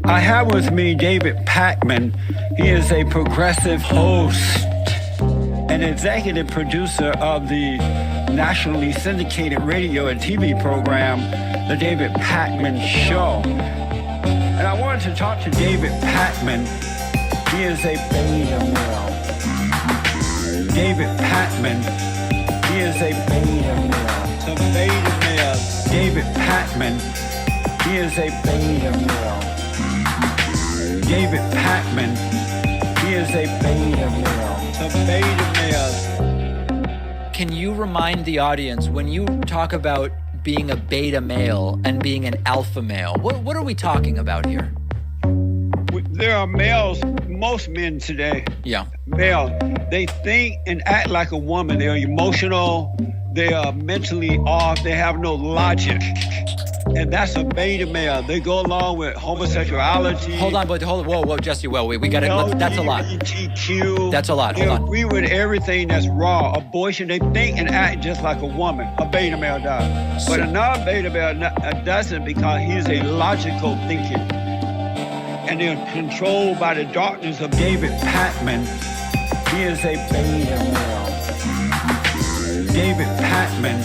I have with me David Pakman. He is a progressive host and executive producer of the nationally syndicated radio and TV program, The David Pakman Show. And I wanted to talk to David Pakman. He is a beta male. David Pakman. He is a beta male. The beta male. David Pakman. He is a beta male. David Pakman. He is a beta male. The beta male. Can you remind the audience, when you talk about being a beta male and being an alpha male, what are we talking about here? There are males, most men today, male, they think and act like a woman. They're emotional, they are mentally off, they have no logic. And that's a beta male. They go along with homosexuality. Whoa, Jesse, we got it. That's a lot. LGBTQ. That's a lot. They agree with everything that's raw. Abortion, they think and act just like a woman. A beta male does. But a non-beta male doesn't, because he's a logical thinking. And they're controlled by the darkness of David Pakman. He is a beta male. David Pakman.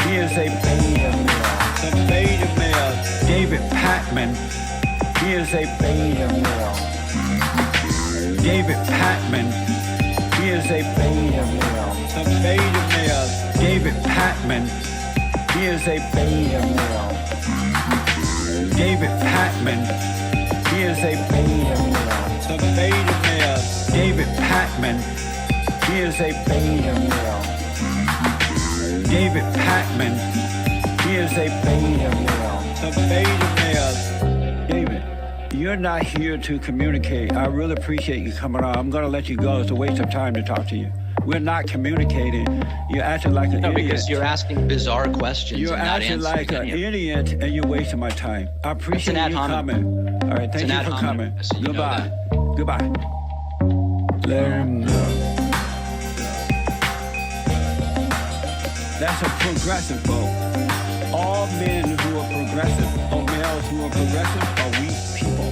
He is a beta male. The beta male. David Pakman. He is a beta male. David Pakman. He is a beta male. The beta male. David Pakman. He is a beta male. David Pakman. He is a beta male. The beta male. David Pakman. He is a beta male. David Pakman. He is a beta male. The beta male. David, you're not here to communicate. I really appreciate you coming on. I'm going to let you go. It's a waste of time to talk to you. We're not communicating. You're acting like an idiot. Because you're asking bizarre questions. You're and not acting like an idiot, and you're wasting my time. I appreciate you coming. All right, thank you for coming. Goodbye. Goodbye. Let him know. That's a progressive vote. All men who are progressive, or males who are progressive, are weak people.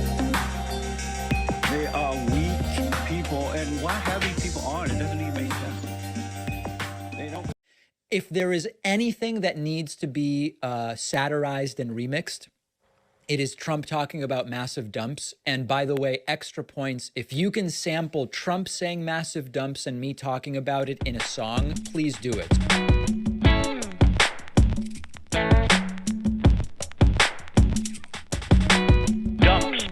They are weak people, and why have these people on? It doesn't even make sense. They don't. If there is anything that needs to be satirized and remixed, it is Trump talking about massive dumps. And by the way, extra points, if you can sample Trump saying massive dumps and me talking about it in a song, please do it. Dumps.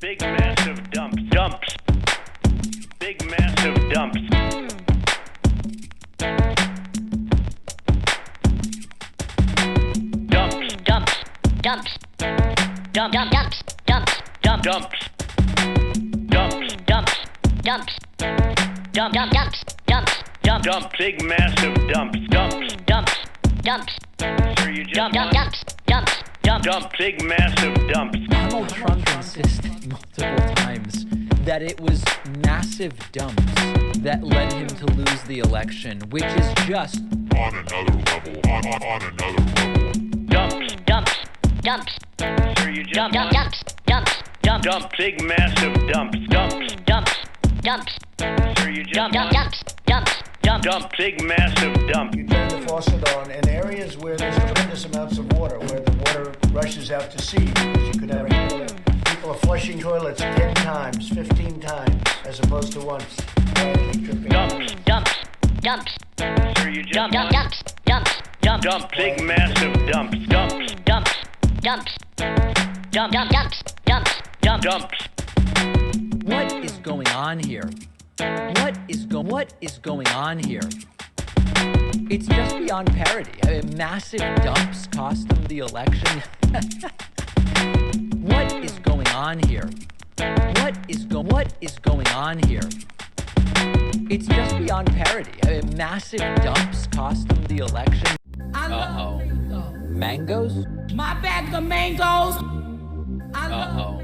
Big massive dumps. Dumps. Big massive dumps. Dumps. Dumps. Dumps. Dump, dump, dumps. Dumps. Dump. Dumps. Dumps. Dumps. Dumps. Dump, dump, dumps. Dumps. Dumps. Dump. Big massive dumps. Dumps. Dumps. Dumps. Sure you just Dump, won. dump, dumps. Dumps. Dumps. Dump. Big massive dumps. Donald Trump insisted multiple times that it was massive dumps that led him to lose the election, which is just on another level, on another level. Dumps. Dumps. Dumps. Sure you just Dump, won. dump, dumps. Dumps. Dumps. Dump. Big massive dumps. Dumps. Dumps. Dumps. Sure you just Dump, won. dump, dumps. Dumps. Dumps. Dump. Big massive dump. You turn the faucet on in areas where there's tremendous amounts of water, where the water rushes out to sea, because you could have people are flushing toilets 10 times, 15 times, as opposed to once. Quietly tripping. Dumps. Dumps. Dumps. Sure you just Dump, won. dump, dumps. Dumps. Dumps. Dump. Big massive dumps. Dumps. Dumps. Dumps. Dump, dump, dumps. Dumps. Dumps. Dumps. what is going on here? What is going on here? It's just beyond parody. I mean, massive dumps cost them the election. What is going on here? What is going on here? It's just beyond parody. I mean, massive dumps cost them the election. Uh-oh. Mangoes? My bag of mangoes. Uh-oh.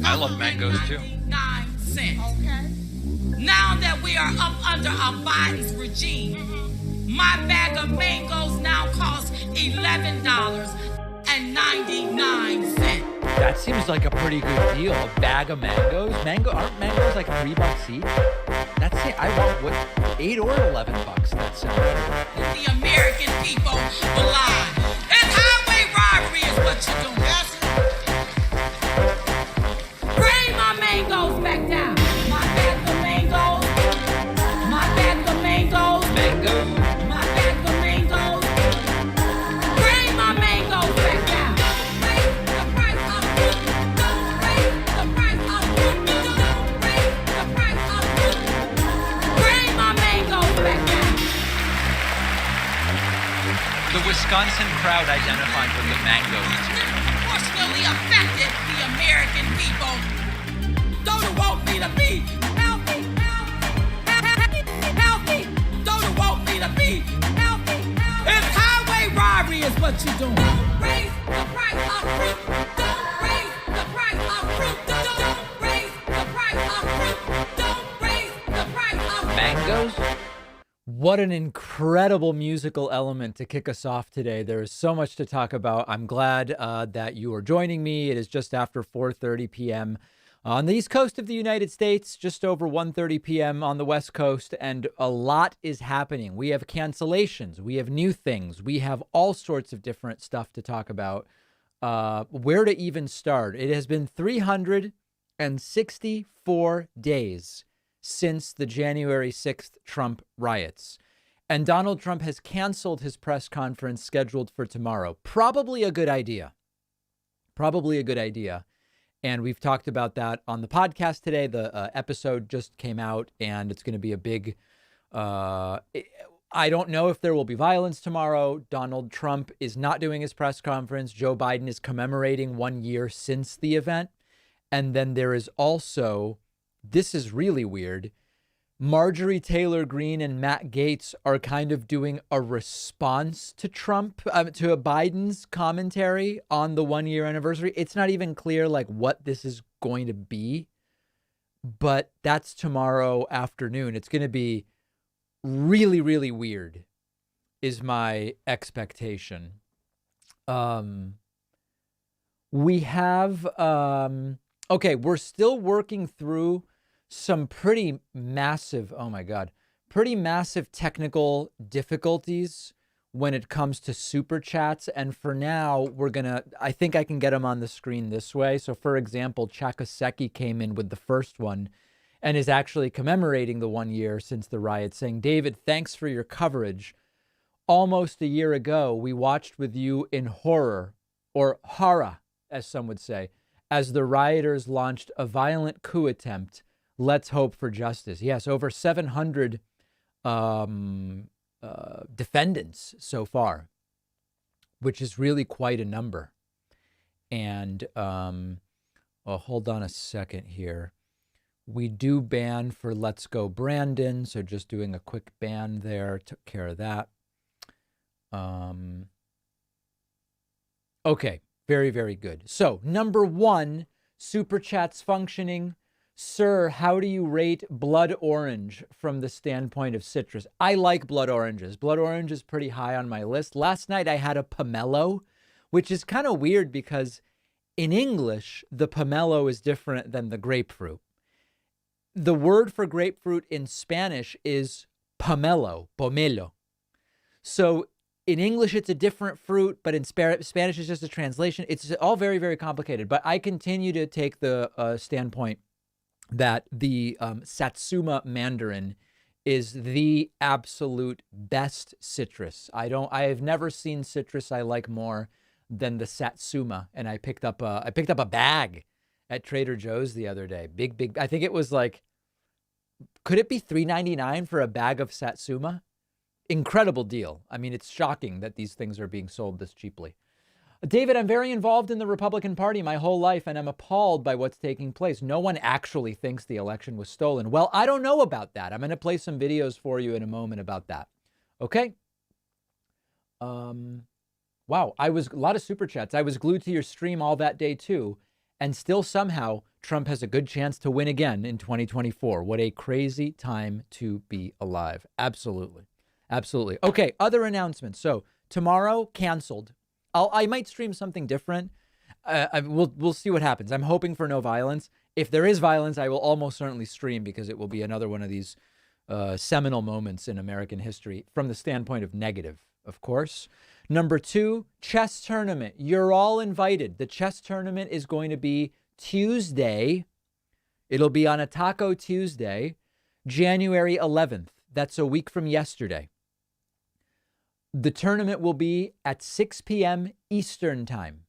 I love mangoes too. 99 cents. Okay. Now that we are up under Biden's regime, my bag of mangoes now costs $11.99. That seems like a pretty good deal. A bag of mangoes? Aren't mangoes like $3 each? That's it. I want what, $8 or $11. That sounds good. The American people alive. And highway robbery is what you're doing. Bring my mangoes back down. My bag of mangoes. My bag of mangoes. Mangoes? My bag of mangoes. Bring my mangoes back down. Raise the price of fruit. Don't raise the price of fruit. Don't raise the price of fruit. Bring my mangoes back down. The Wisconsin crowd identified with the mangoes. Forcefully affected the American people. Those who want me to be healthy, healthy. Those who want me to be healthy. It's highway robbery is what you're doing. Don't raise the price of fruit. Don't raise the price of fruit. Don't raise the price of fruit. Don't raise the price of Mangoes? What an incredible musical element to kick us off today. There is so much to talk about. I'm glad that you are joining me. It is just after 4:30 p.m. on the East Coast of the United States, just over 1:30 p.m. on the West Coast, and a lot is happening. We have cancellations. We have new things. We have all sorts of different stuff to talk about. Where to even start? It has been 364 days since the January 6th Trump riots. And Donald Trump has canceled his press conference scheduled for tomorrow. Probably a good idea. Probably a good idea. And we've talked about that on the podcast today. The episode just came out, and it's going to be a big... I don't know if there will be violence tomorrow. Donald Trump is not doing his press conference. Joe Biden is commemorating 1 year since the event. And then there is also... This is really weird. Marjorie Taylor Greene and Matt Gaetz are kind of doing a response to Trump, to Biden's commentary on the 1 year anniversary. It's not even clear like what this is going to be, but that's tomorrow afternoon. It's going to be really, really weird is my expectation. We have, okay, we're still working through some pretty massive, pretty massive technical difficulties when it comes to super chats. And for now, I think I can get them on the screen this way. So for example, Chakaseki came in with the first one and is actually commemorating the 1 year since the riot, saying, David, thanks for your coverage. Almost a year ago, we watched with you in horror, or horror, as some would say, as the rioters launched a violent coup attempt. Let's hope for justice. Yes, over 700 defendants so far, which is really quite a number. And hold on a second here. We do ban for Let's Go Brandon. So just doing a quick ban there. Took care of that. Okay, very, very good. So number one, super chats functioning. Sir, how do you rate blood orange from the standpoint of citrus? I like blood oranges. Blood orange is pretty high on my list. Last night I had a pomelo, which is kind of weird because in English, the pomelo is different than the grapefruit. The word for grapefruit in Spanish is pomelo. So in English, it's a different fruit, but in Spanish, it's just a translation. It's all very, very complicated. But I continue to take the standpoint that the Satsuma mandarin is the absolute best citrus. I have never seen citrus I like more than the Satsuma, and I picked up a bag at Trader Joe's the other day. Big. I think it was like, could it be $3.99 for a bag of Satsuma? Incredible deal. I mean, it's shocking that these things are being sold this cheaply. David, I'm very involved in the Republican Party my whole life, and I'm appalled by what's taking place. No one actually thinks the election was stolen. Well, I don't know about that. I'm going to play some videos for you in a moment about that. Okay? Wow, a lot of super chats. I was glued to your stream all that day too, and still somehow Trump has a good chance to win again in 2024. What a crazy time to be alive. Absolutely. Absolutely. Okay, other announcements. So tomorrow, canceled. I might stream something different. We'll see what happens. I'm hoping for no violence. If there is violence, I will almost certainly stream because it will be another one of these seminal moments in American history from the standpoint of negative, of course. Number 2, chess tournament. You're all invited. The chess tournament is going to be Tuesday. It'll be on a Taco Tuesday, January 11th. That's a week from yesterday. The tournament will be at 6 p.m. Eastern time.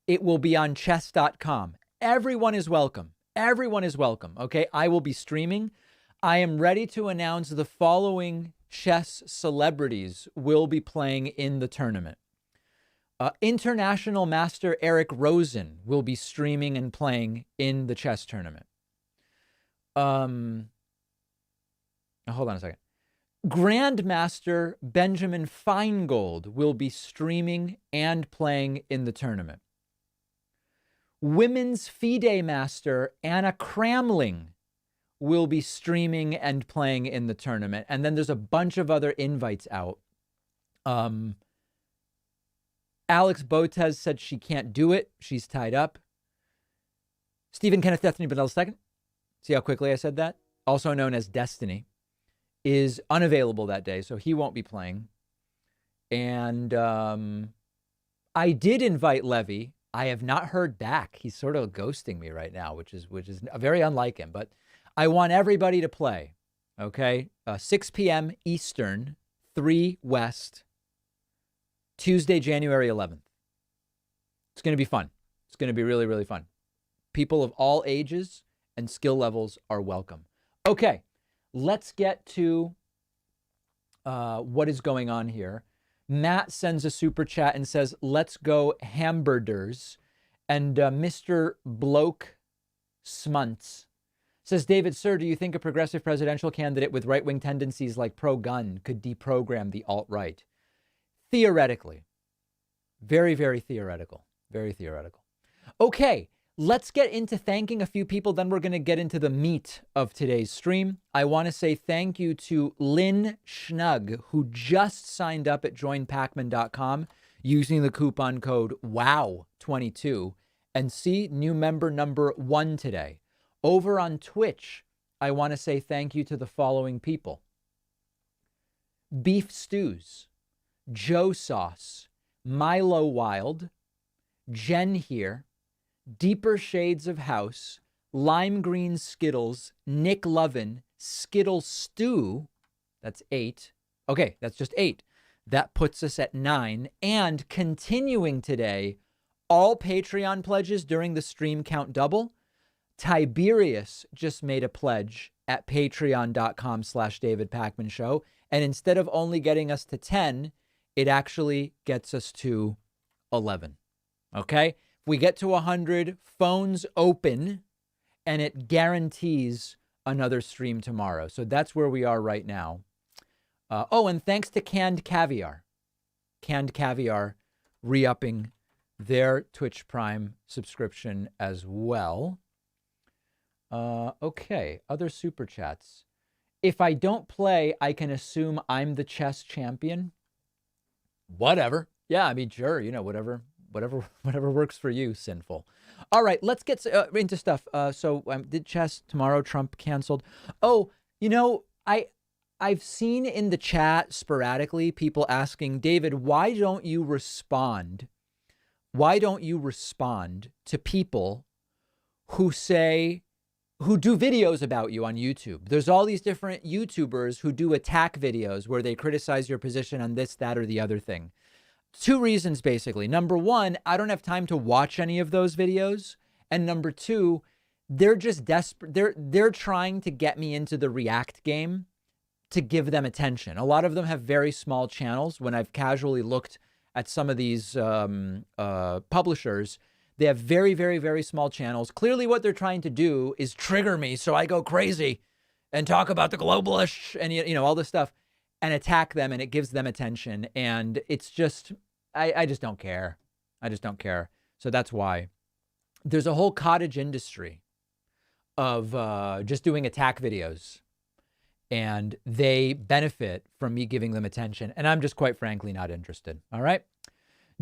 It will be on chess.com. Everyone is welcome. Everyone is welcome. Okay, I will be streaming. I am ready to announce the following chess celebrities will be playing in the tournament. International Master Eric Rosen will be streaming and playing in the chess tournament. Hold on a second. Grandmaster Benjamin Feingold will be streaming and playing in the tournament. Women's FIDE Master Anna Kramling will be streaming and playing in the tournament. And then there's a bunch of other invites out. Alex Botez said she can't do it. She's tied up. Stephen Kenneth Destiny Bedell II. See how quickly I said that? Also known as Destiny, is unavailable that day, so he won't be playing. And I did invite Levy. I have not heard back. He's sort of ghosting me right now, which is very unlike him. But I want everybody to play. Okay, 6 p.m. Eastern, 3 West, Tuesday, January 11th. It's going to be fun. It's going to be really, really fun. People of all ages and skill levels are welcome. Okay. Let's get to what is going on here. Matt sends a super chat and says, let's go hamburgers. And Mr. Bloke Smuntz says, David, sir, do you think a progressive presidential candidate with right-wing tendencies like pro-gun could deprogram the alt-right? Theoretically. Very, very theoretical. Very theoretical. Okay. Let's get into thanking a few people. Then we're going to get into the meat of today's stream. I want to say thank you to Lynn Schnug, who just signed up at joinpacman.com using the coupon code WOW22. And see, new member number 1 today. Over on Twitch, I want to say thank you to the following people. Beef Stews, Joe Sauce, Milo Wild, Jen here, Deeper Shades of House, Lime Green Skittles, Nick Lovin, Skittle Stew. That's 8. Okay, that's just 8. That puts us at 9. And continuing today, all Patreon pledges during the stream count double. Tiberius just made a pledge at patreon.com/David Pakman Show. And instead of only getting us to 10, it actually gets us to 11. Okay? We get to 100, phones open, and it guarantees another stream tomorrow. So that's where we are right now. And thanks to Canned Caviar. Canned Caviar re-upping their Twitch Prime subscription as well. Okay, other super chats. If I don't play, I can assume I'm the chess champion. Whatever. Yeah, I mean, sure, whatever works for you, sinful. All right, let's get into stuff. So did chess tomorrow, Trump canceled. Oh, I've seen in the chat sporadically people asking, David, why don't you respond? Why don't you respond to people who do videos about you on YouTube? There's all these different YouTubers who do attack videos where they criticize your position on this, that, or the other thing. 2 reasons, basically. Number 1, I don't have time to watch any of those videos. And number 2, they're just desperate. They're trying to get me into the React game to give them attention. A lot of them have very small channels. When I've casually looked at some of these publishers. They have very, very, very small channels. Clearly what they're trying to do is trigger me so I go crazy and talk about the globalists and, you know, all this stuff and attack them, and it gives them attention. And it's just, I just don't care. I just don't care. So that's why there's a whole cottage industry of just doing attack videos, and they benefit from me giving them attention. And I'm just quite frankly not interested. All right.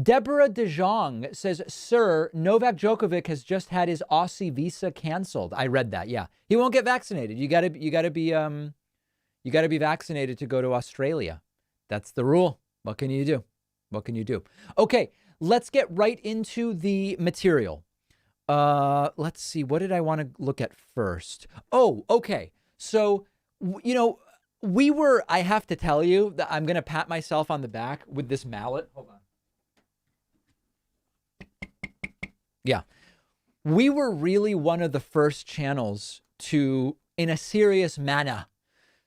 Deborah DeJong says, sir, Novak Djokovic has just had his Aussie visa canceled. I read that. Yeah. He won't get vaccinated. You gotta be vaccinated to go to Australia. That's the rule. What can you do? What can you do? Okay. Let's get right into the material. Let's see. What did I want to look at first? Oh, okay. So, you know, I have to tell you that I'm going to pat myself on the back with this mallet. Hold on. Yeah. We were really one of the first channels to, in a serious manner,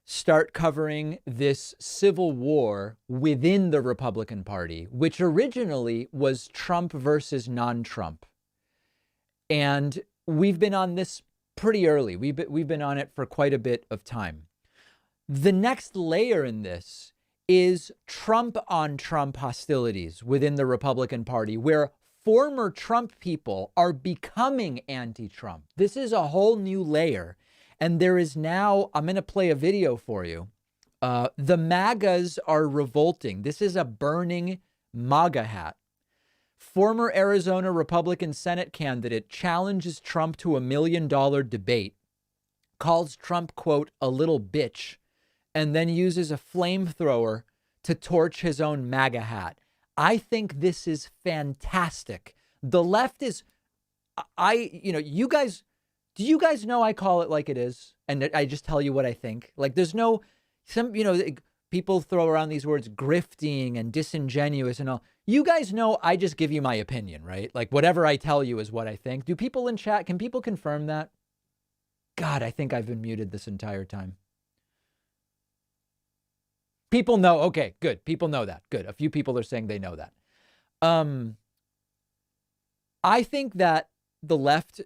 start covering this civil war within the Republican Party, which originally was Trump versus non-Trump. And we've been on this pretty early. We've been on it for quite a bit of time. The next layer in this is Trump on Trump hostilities within the Republican Party, where former Trump people are becoming anti-Trump. This is a whole new layer. And there is now, I'm going to play a video for you. The MAGAs are revolting. This is a burning Maga hat. Former Arizona Republican Senate candidate challenges Trump to $1 million debate, calls Trump, quote, a little bitch, and then uses a flamethrower to torch his own MAGA hat. I think this is fantastic. The left is, you guys, do you guys know I call it like it is? And I just tell you what I think. Like there's no, people throw around these words grifting and disingenuous and all. You guys know I just give you my opinion, right? Like whatever I tell you is what I think. Do people in chat, can people confirm that? God, I think I've been muted this entire time. People know. Okay, good. People know that. Good. A few people are saying they know that. I think that the left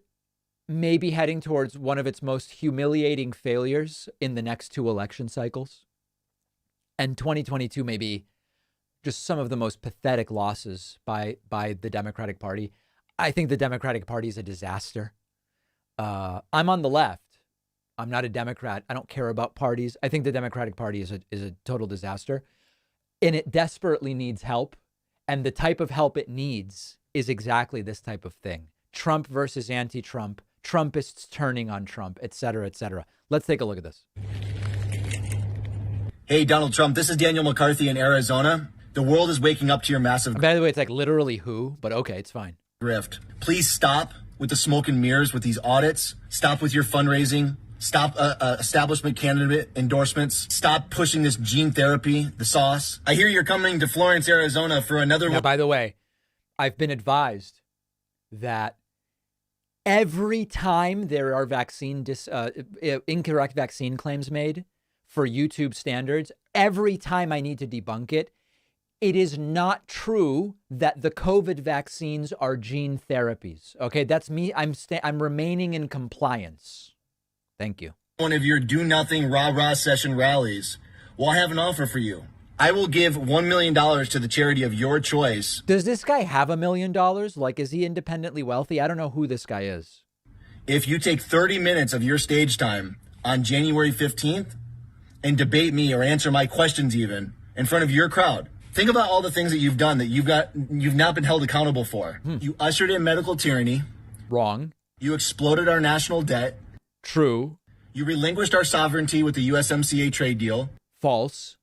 may be heading towards one of its most humiliating failures in the next 2 election cycles. And 2022 may be just some of the most pathetic losses by the Democratic Party. I think the Democratic Party is a disaster. I'm on the left. I'm not a Democrat. I don't care about parties. I think the Democratic Party is a total disaster, and it desperately needs help. And the type of help it needs is exactly this type of thing. Trump versus anti-Trump, Trumpists turning on Trump, et cetera, et cetera. Let's take a look at this. Hey, Donald Trump, this is Daniel McCarthy in Arizona. The world is waking up to your massive By the way, it's like literally who, but okay, it's fine. grift. Please stop with the smoke and mirrors with these audits. Stop with your fundraising. Stop establishment candidate endorsements. Stop pushing this gene therapy, the sauce. I hear you're coming to Florence, Arizona for another... Now, by the way, I've been advised that every time there are incorrect vaccine claims made for YouTube standards, every time I need to debunk it, it is not true that the COVID vaccines are gene therapies. Okay, that's me. I'm remaining in compliance. Thank you. One of your do-nothing rah-rah session rallies. Well, I have an offer for you. I will give $1 million to the charity of your choice. Does this guy have $1 million? Like, is he independently wealthy? I don't know who this guy is. If you take 30 minutes of your stage time on January 15th and debate me or answer my questions even in front of your crowd. Think about all the things that you've done that you've not been held accountable for. You ushered in medical tyranny. Wrong. You exploded our national debt. True. You relinquished our sovereignty with the USMCA trade deal. False.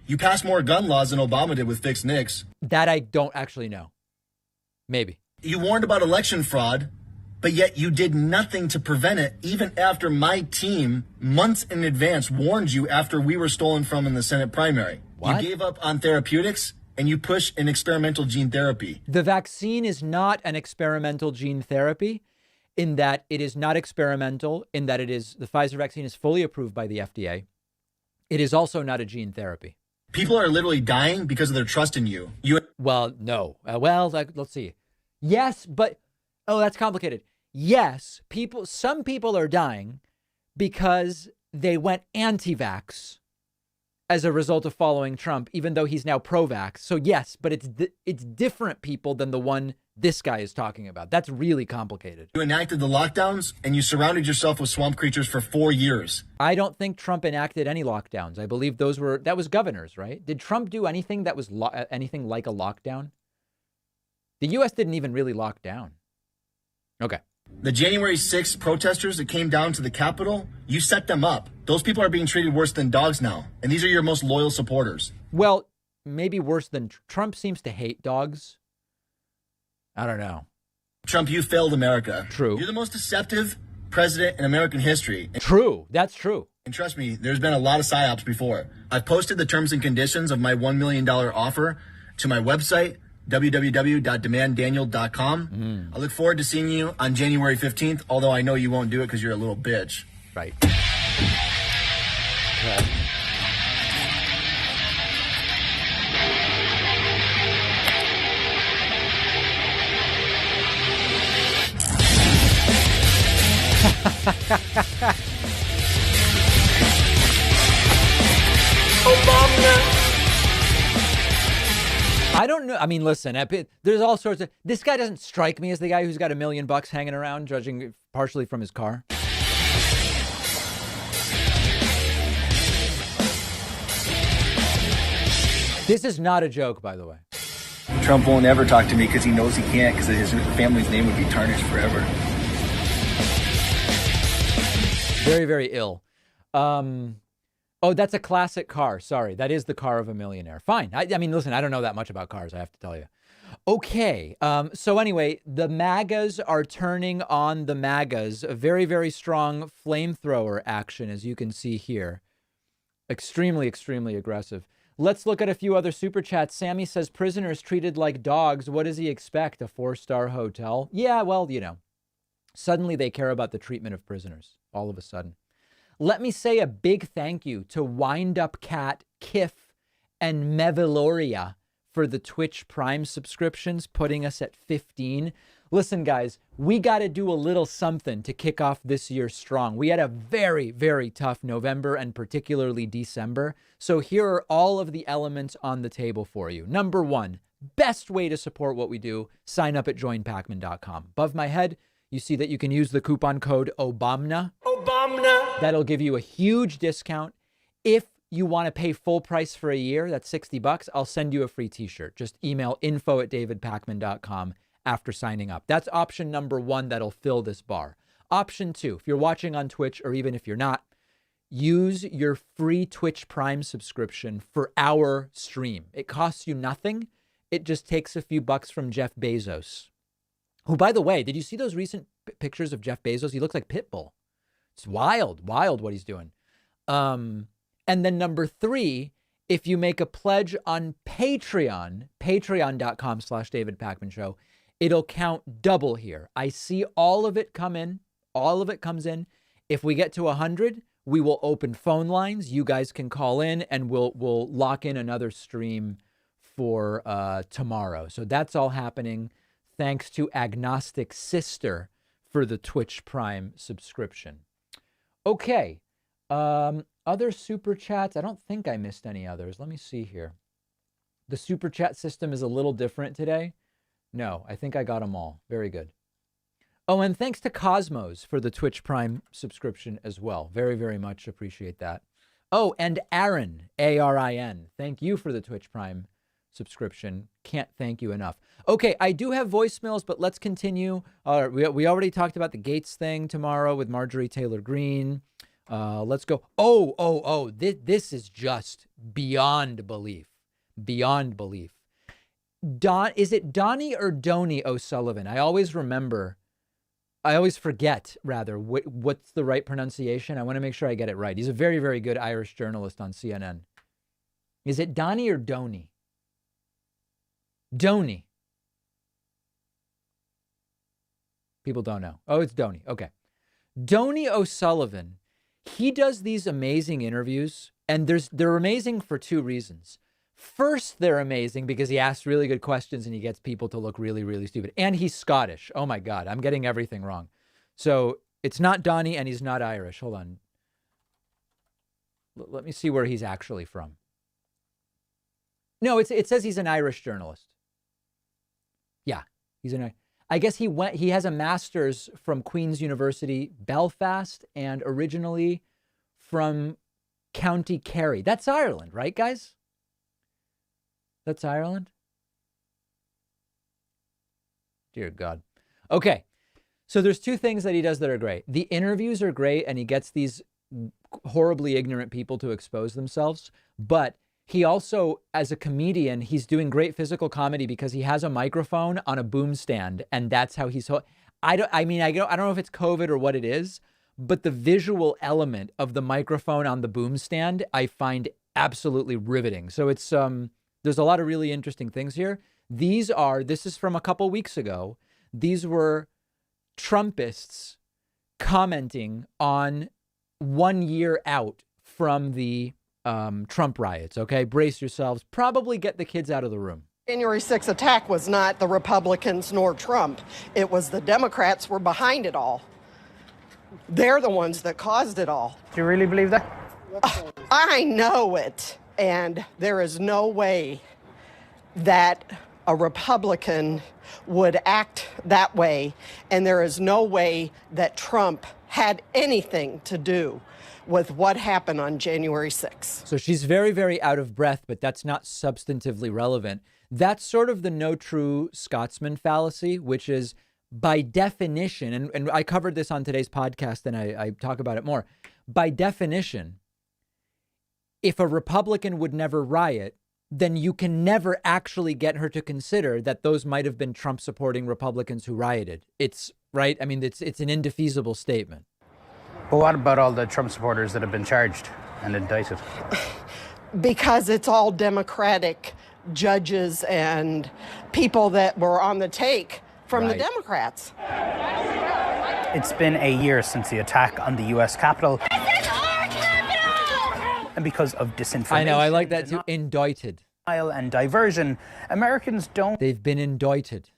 You passed more gun laws than Obama did with fixed NICS. That I don't actually know. Maybe. You warned about election fraud, but yet you did nothing to prevent it, even after my team, months in advance, warned you after we were stolen from in the Senate primary. What? You gave up on therapeutics, and you push an experimental gene therapy. The vaccine is not an experimental gene therapy, in that it is not experimental, in that the Pfizer vaccine is fully approved by the FDA. It is also not a gene therapy. People are literally dying because of their trust in you. Well, no. Let's see. Yes, but that's complicated. Yes, some people are dying because they went anti-vax as a result of following Trump, even though he's now pro-vax. So yes, but it's different people than the one this guy is talking about. That's really complicated. You enacted the lockdowns and you surrounded yourself with swamp creatures for 4 years. I don't think Trump enacted any lockdowns. I believe that was governors, right? Did Trump do anything that was anything like a lockdown? The U.S. didn't even really lock down. Okay. The January 6th protesters that came down to the Capitol, you set them up. Those people are being treated worse than dogs now. And these are your most loyal supporters. Well, maybe worse than Trump seems to hate dogs. I don't know. Trump, you failed America. True. You're the most deceptive president in American history. True. That's true. And trust me, there's been a lot of psyops before. I've posted the terms and conditions of my $1 million offer to my website, www.demanddaniel.com. I look forward to seeing you on January 15th, although I know you won't do it because you're a little bitch. Right. I don't know. I mean, listen, there's all sorts of... This guy doesn't strike me as the guy who's got $1 million hanging around, judging partially from his car. This is not a joke, by the way. Trump won't ever talk to me because he knows he can't, because his family's name would be tarnished forever. Very, very ill. Oh, that's a classic car. Sorry, that is the car of a millionaire. Fine. I mean, listen, I don't know that much about cars, I have to tell you. Okay. So anyway, the MAGAs are turning on the MAGAs. A very, very strong flamethrower action, as you can see here. Extremely, extremely aggressive. Let's look at a few other super chats. Sammy says, prisoners treated like dogs. What does he expect? A 4-star hotel? Yeah, well, you know, suddenly they care about the treatment of prisoners all of a sudden. Let me say a big thank you to Wind Up Cat, Kif, and Meviloria for the Twitch Prime subscriptions, putting us at 15. Listen, guys, we got to do a little something to kick off this year strong. We had a very, very tough November and particularly December. So here are all of the elements on the table for you. Number one, best way to support what we do, sign up at joinpacman.com. Above my head, you see that you can use the coupon code OBAMNA. OBAMNA. That'll give you a huge discount. If you want to pay full price for a year, that's $60, I'll send you a free t-shirt. Just email info@davidpacman.com after signing up. That's option number one that'll fill this bar. Option two, if you're watching on Twitch or even if you're not, use your free Twitch Prime subscription for our stream. It costs you nothing. It just takes a few bucks from Jeff Bezos. Who, by the way, did you see those recent pictures of Jeff Bezos? He looks like Pitbull. It's wild what he's doing. And then number three, if you make a pledge on Patreon, patreon.com/DavidPacmanShow, it'll count double here. I see all of it come in. All of it comes in. If we get to 100, we will open phone lines. You guys can call in and we'll lock in another stream for tomorrow. So that's all happening. Thanks to Agnostic Sister for the Twitch Prime subscription. Okay. Other super chats. I don't think I missed any others. Let me see here. The super chat system is a little different today. No, I think I got them all. Very good. Oh, and thanks to Cosmos for the Twitch Prime subscription as well. Very, very much appreciate that. Oh, and Aaron, A-R-I-N. Thank you for the Twitch Prime subscription. Can't thank you enough. Okay, I do have voicemails, but let's continue. We already talked about the Gates thing tomorrow with Marjorie Taylor Greene. Let's go. This is just beyond belief. Beyond belief. Is it Donnie or Donnie O'Sullivan? I always forget, rather, what's the right pronunciation. I want to make sure I get it right. He's a very, very good Irish journalist on CNN. Is it Donnie or Donnie? Donnie. People don't know. Oh, it's Donnie. Okay. Donnie O'Sullivan. He does these amazing interviews And they're amazing for two reasons. First, they're amazing because he asks really good questions and he gets people to look really, really stupid. And he's Scottish. Oh my God, I'm getting everything wrong. So it's not Donnie and he's not Irish. Hold on. Let me see where he's actually from. No, it says he's an Irish journalist. Yeah, I guess he has a master's from Queen's University, Belfast, and originally from County Kerry. That's Ireland, right, guys? That's Ireland? Dear God. Okay, so there's two things that he does that are great. The interviews are great, and he gets these horribly ignorant people to expose themselves, but he also, as a comedian, he's doing great physical comedy because he has a microphone on a boom stand, and that's how he's. I don't know if it's COVID or what it is, but the visual element of the microphone on the boom stand I find absolutely riveting. So it's there's a lot of really interesting things here. This is from a couple weeks ago. These were Trumpists commenting on 1 year out from the Trump riots. Okay, brace yourselves. Probably get the kids out of the room. January 6th attack was not the Republicans nor Trump. It was the Democrats were behind it all. They're the ones that caused it all. Do you really believe that? I know it. And there is no way that a Republican would act that way. And there is no way that Trump had anything to do with what happened on January 6th. So she's very, very out of breath, but that's not substantively relevant. That's sort of the no true Scotsman fallacy, which is by definition, and I covered this on today's podcast and I talk about it more. By definition, if a Republican would never riot, then you can never actually get her to consider that those might have been Trump supporting Republicans who rioted. It's right. I mean, it's an indefeasible statement. But what about all the Trump supporters that have been charged and indicted? Because it's all Democratic judges and people that were on the take from the Democrats. It's been a year since the attack on the U.S. Capitol. This is our capital! And because of disinformation... I know, I like that too. Indicted. ...and diversion, Americans don't... They've been indicted.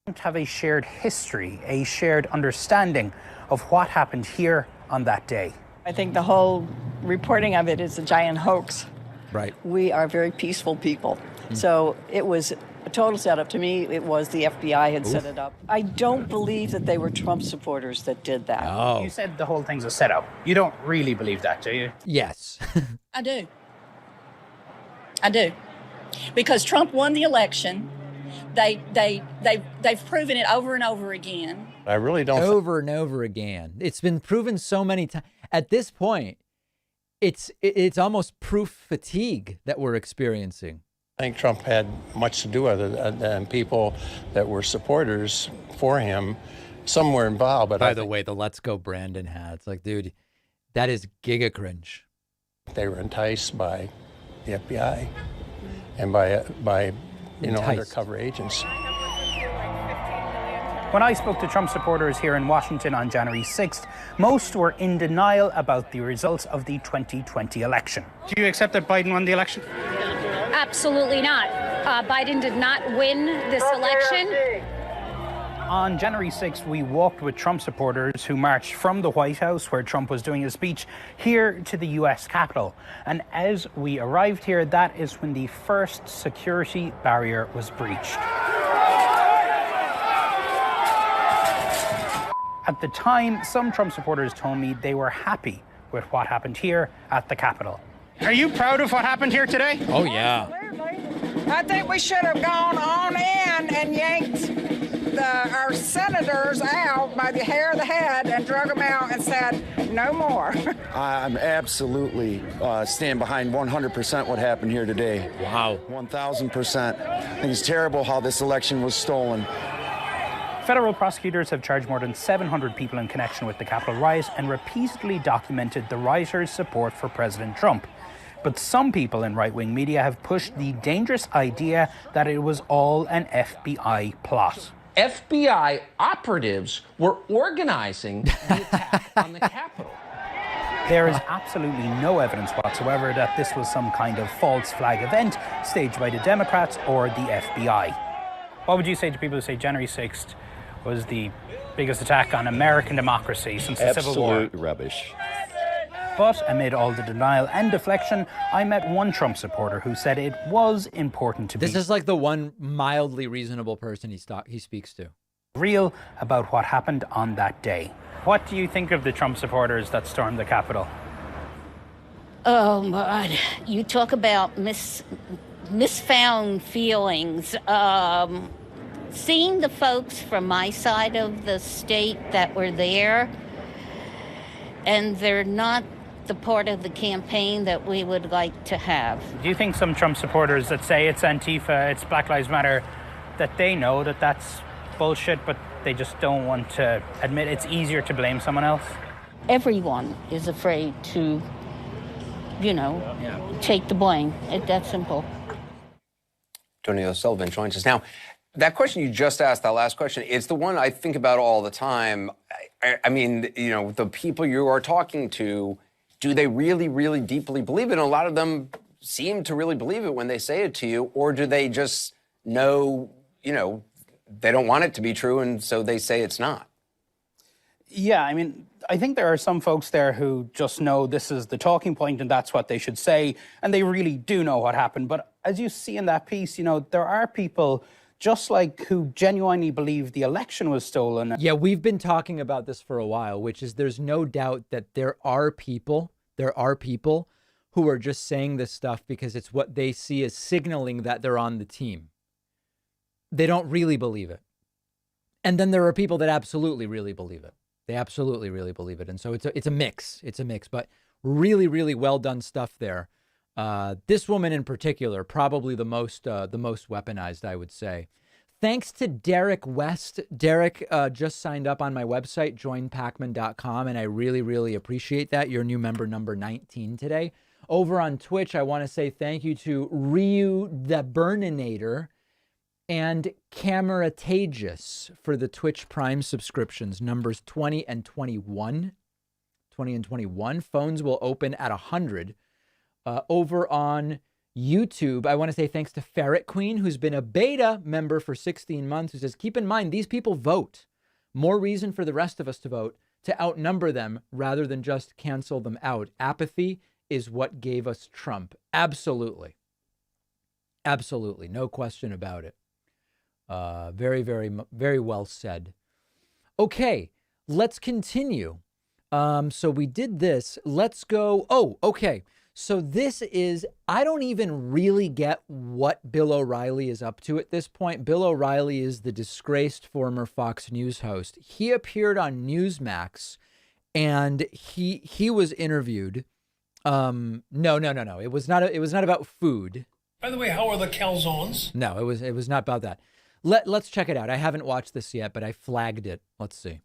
...don't have a shared history, a shared understanding of what happened here on that day. I think the whole reporting of it is a giant hoax. Right. We are very peaceful people. So it was a total setup. To me, it was the FBI had set it up. I don't believe that they were Trump supporters that did that. Oh. You said the whole thing's a setup. You don't really believe that, do you? Yes. I do. Because Trump won the election. They've proven it over and over again. I really don't. Over and over again. It's been proven so many times. At this point, it's almost proof fatigue that we're experiencing. I think Trump had much to do with it, and people that were supporters for him, some were involved. But by the way, the "Let's Go Brandon" hat. It's like, dude, that is giga cringe. They were enticed by the FBI and by undercover agents. When I spoke to Trump supporters here in Washington on January 6th, most were in denial about the results of the 2020 election. Do you accept that Biden won the election? Absolutely not. Biden did not win this election. On January 6th, we walked with Trump supporters who marched from the White House, where Trump was doing his speech, here to the U.S. Capitol. And as we arrived here, that is when the first security barrier was breached. At the time, some Trump supporters told me they were happy with what happened here at the Capitol. Are you proud of what happened here today? Oh, yeah. I think we should have gone on in and yanked our senators out by the hair of the head and drug them out and said, no more. I'm absolutely stand behind 100% what happened here today. Wow. 1,000%. I think it's terrible how this election was stolen. Federal prosecutors have charged more than 700 people in connection with the Capitol riot and repeatedly documented the rioters' support for President Trump. But some people in right-wing media have pushed the dangerous idea that it was all an FBI plot. FBI operatives were organizing the attack on the Capitol. There is absolutely no evidence whatsoever that this was some kind of false flag event staged by the Democrats or the FBI. What would you say to people who say January 6th was the biggest attack on American democracy since the Civil War? Absolute rubbish. But amid all the denial and deflection, I met one Trump supporter who said it was important to be This is like the one mildly reasonable person he speaks to. real about what happened on that day. What do you think of the Trump supporters that stormed the Capitol? Oh, my. You talk about misfound feelings. Seeing the folks from my side of the state that were there, and they're not the part of the campaign that we would like to have. Do you think some Trump supporters that say it's Antifa, it's Black Lives Matter, that they know that that's bullshit, but they just don't want to admit it's easier to blame someone else? Everyone is afraid to, take the blame. It's that simple. Tony O'Sullivan joins us now. That question you just asked, that last question, it's the one I think about all the time. I mean, the people you are talking to, do they really, really deeply believe it? And a lot of them seem to really believe it when they say it to you, or do they just know, they don't want it to be true, and so they say it's not? Yeah, I mean, I think there are some folks there who just know this is the talking point and that's what they should say, and they really do know what happened. But as you see in that piece, there are people just like who genuinely believe the election was stolen. Yeah, we've been talking about this for a while, which is there's no doubt that there are people who are just saying this stuff because it's what they see as signaling that they're on the team. They don't really believe it. And then there are people that absolutely really believe it. They absolutely really believe it. And so it's a mix. It's a mix, but really, really well done stuff there. This woman in particular, probably the most weaponized, I would say. Thanks to Derek West. Derek just signed up on my website, joinpacman.com, and I really, really appreciate that. You're new member number 19 today. Over on Twitch, I want to say thank you to Ryu the Burninator and Cameratagus for the Twitch Prime subscriptions, numbers 20 and 21. 20 and 21. Phones will open at 100. Over on YouTube, I want to say thanks to Ferret Queen, who's been a beta member for 16 months, who says, keep in mind, these people vote. More reason for the rest of us to vote, to outnumber them rather than just cancel them out. Apathy is what gave us Trump. Absolutely. Absolutely. No question about it. Very, very, very well said. Okay, let's continue. So we did this. Let's go. Oh, okay. So this is, I don't even really get what Bill O'Reilly is up to at this point. Bill O'Reilly is the disgraced former Fox News host. He appeared on Newsmax and he was interviewed. No. It was not about food. By the way, how are the calzones? No, it was not about that. Let's check it out. I haven't watched this yet, but I flagged it. Let's see.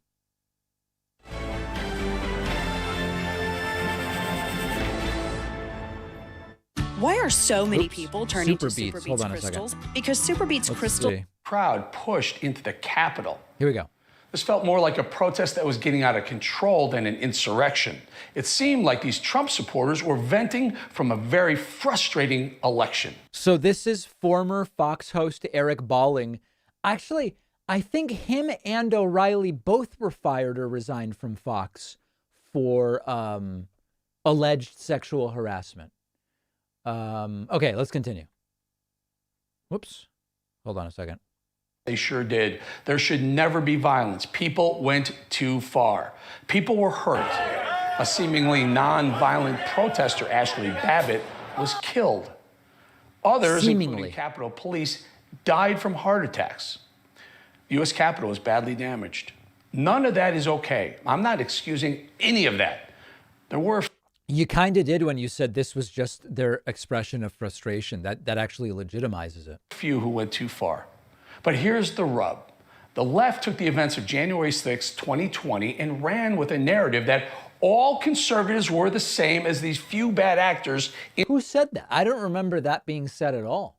Why are so many people turning to Super Beats crystals? Because Super Beats crystal crowd pushed into the Capitol. Here we go. This felt more like a protest that was getting out of control than an insurrection. It seemed like these Trump supporters were venting from a very frustrating election. So this is former Fox host Eric Balling. Actually, I think him and O'Reilly both were fired or resigned from Fox for alleged sexual harassment. Okay, let's continue. Whoops. Hold on a second. They sure did. There should never be violence. People went too far. People were hurt. A seemingly non-violent protester, Ashley Babbitt, was killed. Others, including Capitol Police, died from heart attacks. The U.S. Capitol was badly damaged. None of that is okay. I'm not excusing any of that. There were... You kind of did when you said this was just their expression of frustration. That actually legitimizes it. Few who went too far. But here's the rub. The left took the events of January 6, 2020, and ran with a narrative that all conservatives were the same as these few bad actors. Who said that? I don't remember that being said at all.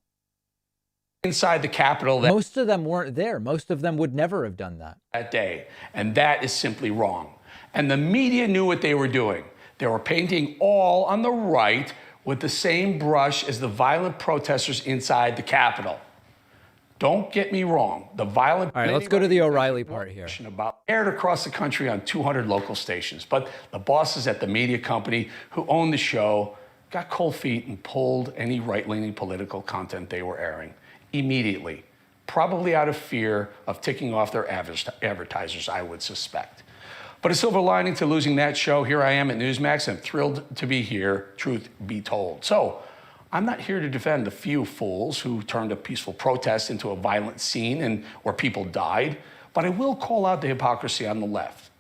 Inside the Capitol. Most of them weren't there. Most of them would never have done that. That day. And that is simply wrong. And the media knew what they were doing. They were painting all on the right with the same brush as the violent protesters inside the Capitol. Don't get me wrong. The violent... All right, let's go to the O'Reilly part here. ...about aired across the country on 200 local stations. But the bosses at the media company who owned the show got cold feet and pulled any right-leaning political content they were airing immediately, probably out of fear of ticking off their advertisers, I would suspect. But a silver lining to losing that show, here I am at Newsmax. I'm thrilled to be here, truth be told. So I'm not here to defend the few fools who turned a peaceful protest into a violent scene and where people died, but I will call out the hypocrisy on the left.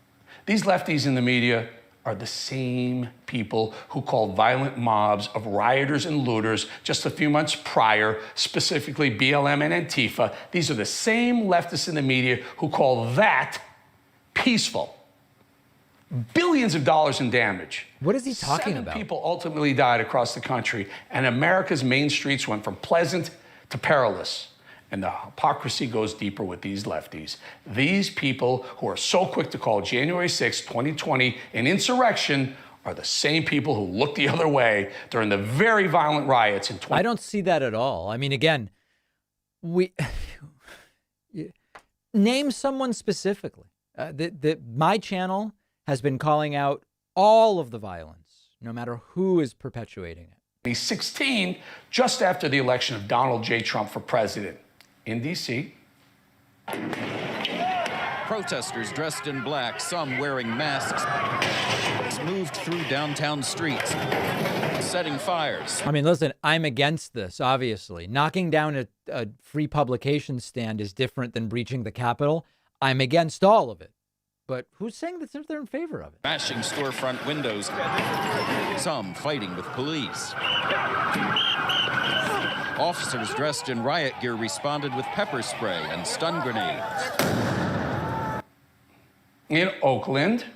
These lefties in the media are the same people who called violent mobs of rioters and looters just a few months prior, specifically BLM and Antifa. These are the same leftists in the media who call that peaceful. Billions of dollars in damage. What is he talking about? 7 people ultimately died across the country, and America's main streets went from pleasant to perilous. And the hypocrisy goes deeper with these lefties. These people who are so quick to call January 6, 2020 an insurrection are the same people who looked the other way during the very violent riots in I don't see that at all. I mean, again, name someone specifically. My channel has been calling out all of the violence, no matter who is perpetuating it. 2016, just after the election of Donald J. Trump for president in D.C. Protesters dressed in black, some wearing masks, moved through downtown streets, setting fires. I mean, listen, I'm against this, obviously. Knocking down a free publication stand is different than breaching the Capitol. I'm against all of it. But who's saying that they're in favor of it? Bashing storefront windows, some fighting with police. Officers dressed in riot gear responded with pepper spray and stun grenades. In Oakland,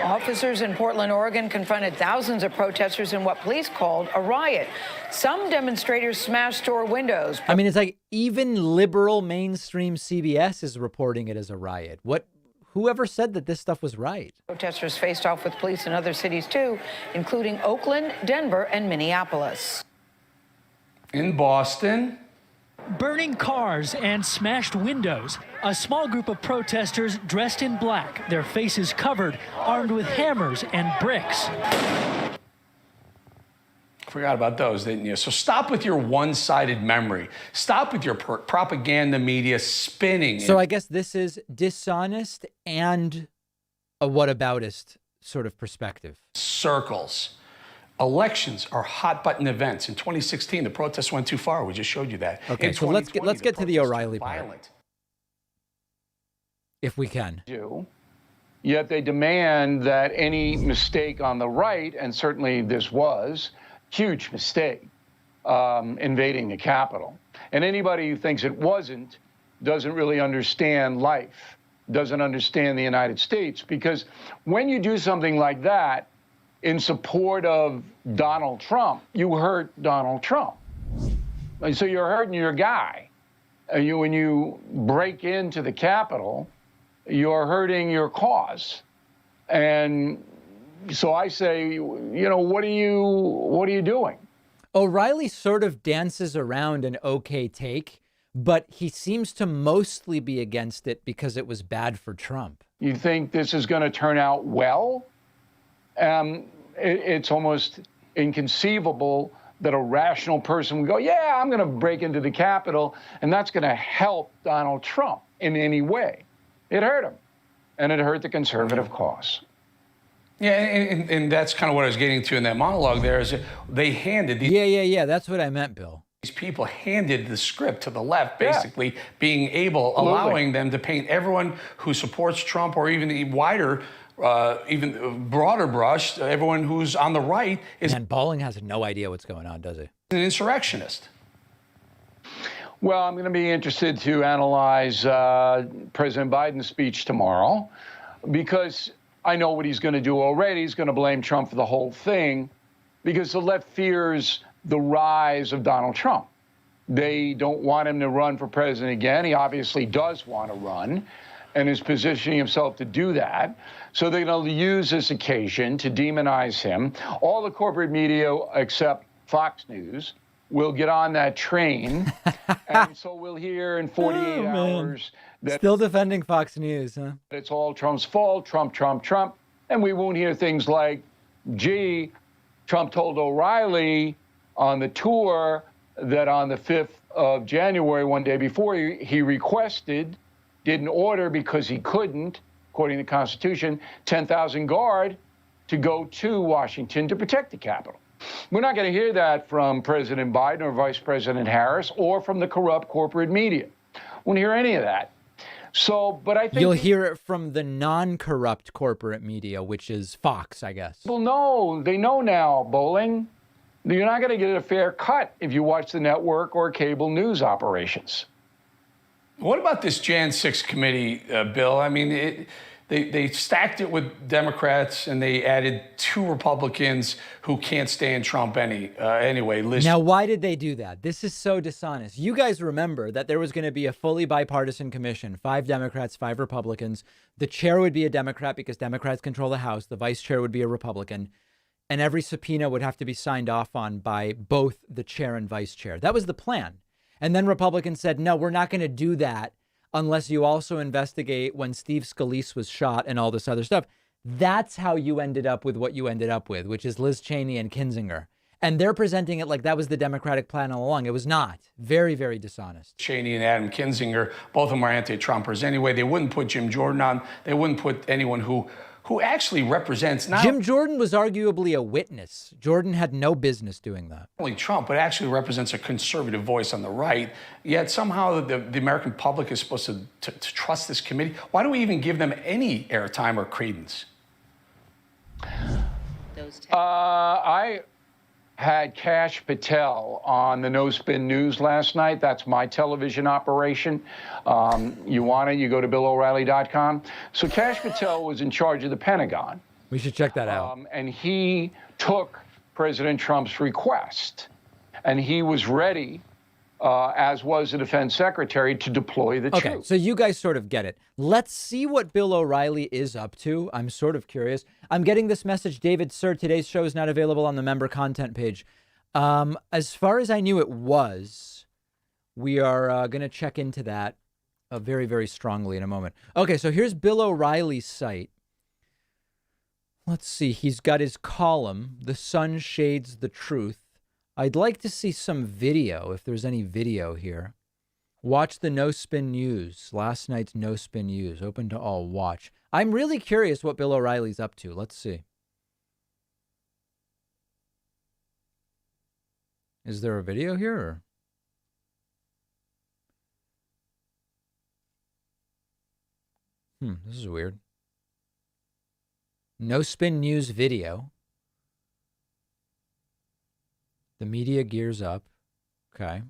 officers in Portland, Oregon confronted thousands of protesters in what police called a riot. Some demonstrators smashed store windows. I mean, it's like even liberal mainstream CBS is reporting it as a riot. Whoever said that this stuff was right? Protesters faced off with police in other cities, too, including Oakland, Denver, and Minneapolis. In Boston, burning cars and smashed windows. A small group of protesters dressed in black, their faces covered, armed with hammers and bricks. Forgot about those, didn't you? So stop with your one-sided memory. Stop with your propaganda media spinning. So I guess this is dishonest and a whataboutist sort of perspective. Circles. Elections are hot-button events. In 2016, the protests went too far. We just showed you that. Okay, so let's get to the O'Reilly part, if we can. Yet they demand that any mistake on the right, and certainly this was, huge mistake, invading the Capitol. And anybody who thinks it wasn't doesn't really understand life, doesn't understand the United States, because when you do something like that, in support of Donald Trump, you hurt Donald Trump. And so you're hurting your guy. When you break into the Capitol, you're hurting your cause. And so I say, you know, what are you doing? O'Reilly sort of dances around an okay take, but he seems to mostly be against it because it was bad for Trump. You think this is going to turn out well? It's almost inconceivable that a rational person would go, yeah, I'm going to break into the Capitol, and that's going to help Donald Trump in any way. It hurt him, and it hurt the conservative cause. Yeah, and that's kind of what I was getting to in that monologue there, is they handed these... Yeah, that's what I meant, Bill. These people handed the script to the left, basically being able, allowing them to paint everyone who supports Trump or even the wider... even broader brush, everyone who's on the right is... And Bolling has no idea what's going on, does he? An insurrectionist. Well, I'm going to be interested to analyze President Biden's speech tomorrow, because I know what he's going to do already. He's going to blame Trump for the whole thing, because the left fears the rise of Donald Trump. They don't want him to run for president again. He obviously does want to run. and is positioning himself to do that. So they're going to use this occasion to demonize him. All the corporate media, except Fox News, will get on that train. And so we'll hear in 48 hours that Still defending Fox News, huh? it's all Trump's fault, Trump, Trump, Trump. And we won't hear things like, gee, Trump told O'Reilly on the tour that on the 5th of January, one day before, he requested, didn't order because he couldn't, according to the Constitution, 10,000 guard to go to Washington to protect the Capitol. We're not going to hear that from President Biden or Vice President Harris or from the corrupt corporate media. We won't hear any of that. So, but I think you'll hear it from the non-corrupt corporate media, which is Fox, I guess. People know. They know now, Bowling. You're not going to get a fair cut if you watch the network or cable news operations. What about this Jan 6 committee, Bill? I mean, they stacked it with Democrats and they added 2 Republicans who can't stand Trump anyway. Now, why did they do that? This is so dishonest. You guys remember that there was going to be a fully bipartisan commission, 5 Democrats, 5 Republicans. The chair would be a Democrat because Democrats control the House. The vice chair would be a Republican. And every subpoena would have to be signed off on by both the chair and vice chair. That was the plan. And then Republicans said, no, we're not going to do that unless you also investigate when Steve Scalise was shot and all this other stuff. That's how you ended up with what you ended up with, which is Liz Cheney and Kinzinger. And they're presenting it like that was the Democratic plan all along. It was not. Very, very dishonest. Cheney and Adam Kinzinger, both of them are anti-Trumpers anyway. They wouldn't put Jim Jordan on. They wouldn't put anyone who actually represents not Jim Jordan was arguably a witness. Jordan had no business doing that. only Trump, but actually represents a conservative voice on the right. Yet somehow the American public is supposed to trust this committee. Why do we even give them any airtime or credence? I had Kash Patel on the No Spin News last night. That's my television operation. You want it, you go to BillO'Reilly.com. So Kash Patel was in charge of the Pentagon. We should check that out. And he took President Trump's request, and he was ready, as was the defense secretary, to deploy the troops. Okay, so you guys sort of get it. Let's see what Bill O'Reilly is up to. I'm sort of curious. I'm getting this message, David, sir, today's show is not available on the member content page. As far as I knew it was, we are going to check into that very, very strongly in a moment. Okay, so here's Bill O'Reilly's site. Let's see. He's got his column, The Sun Shades the Truth. I'd like to see some video, if there's any video here. Watch the No Spin News, last night's No Spin News, open to all, watch. I'm really curious what Bill O'Reilly's up to. Let's see. Is there a video here? Or? This is weird. No Spin News video. The media gears up. Okay.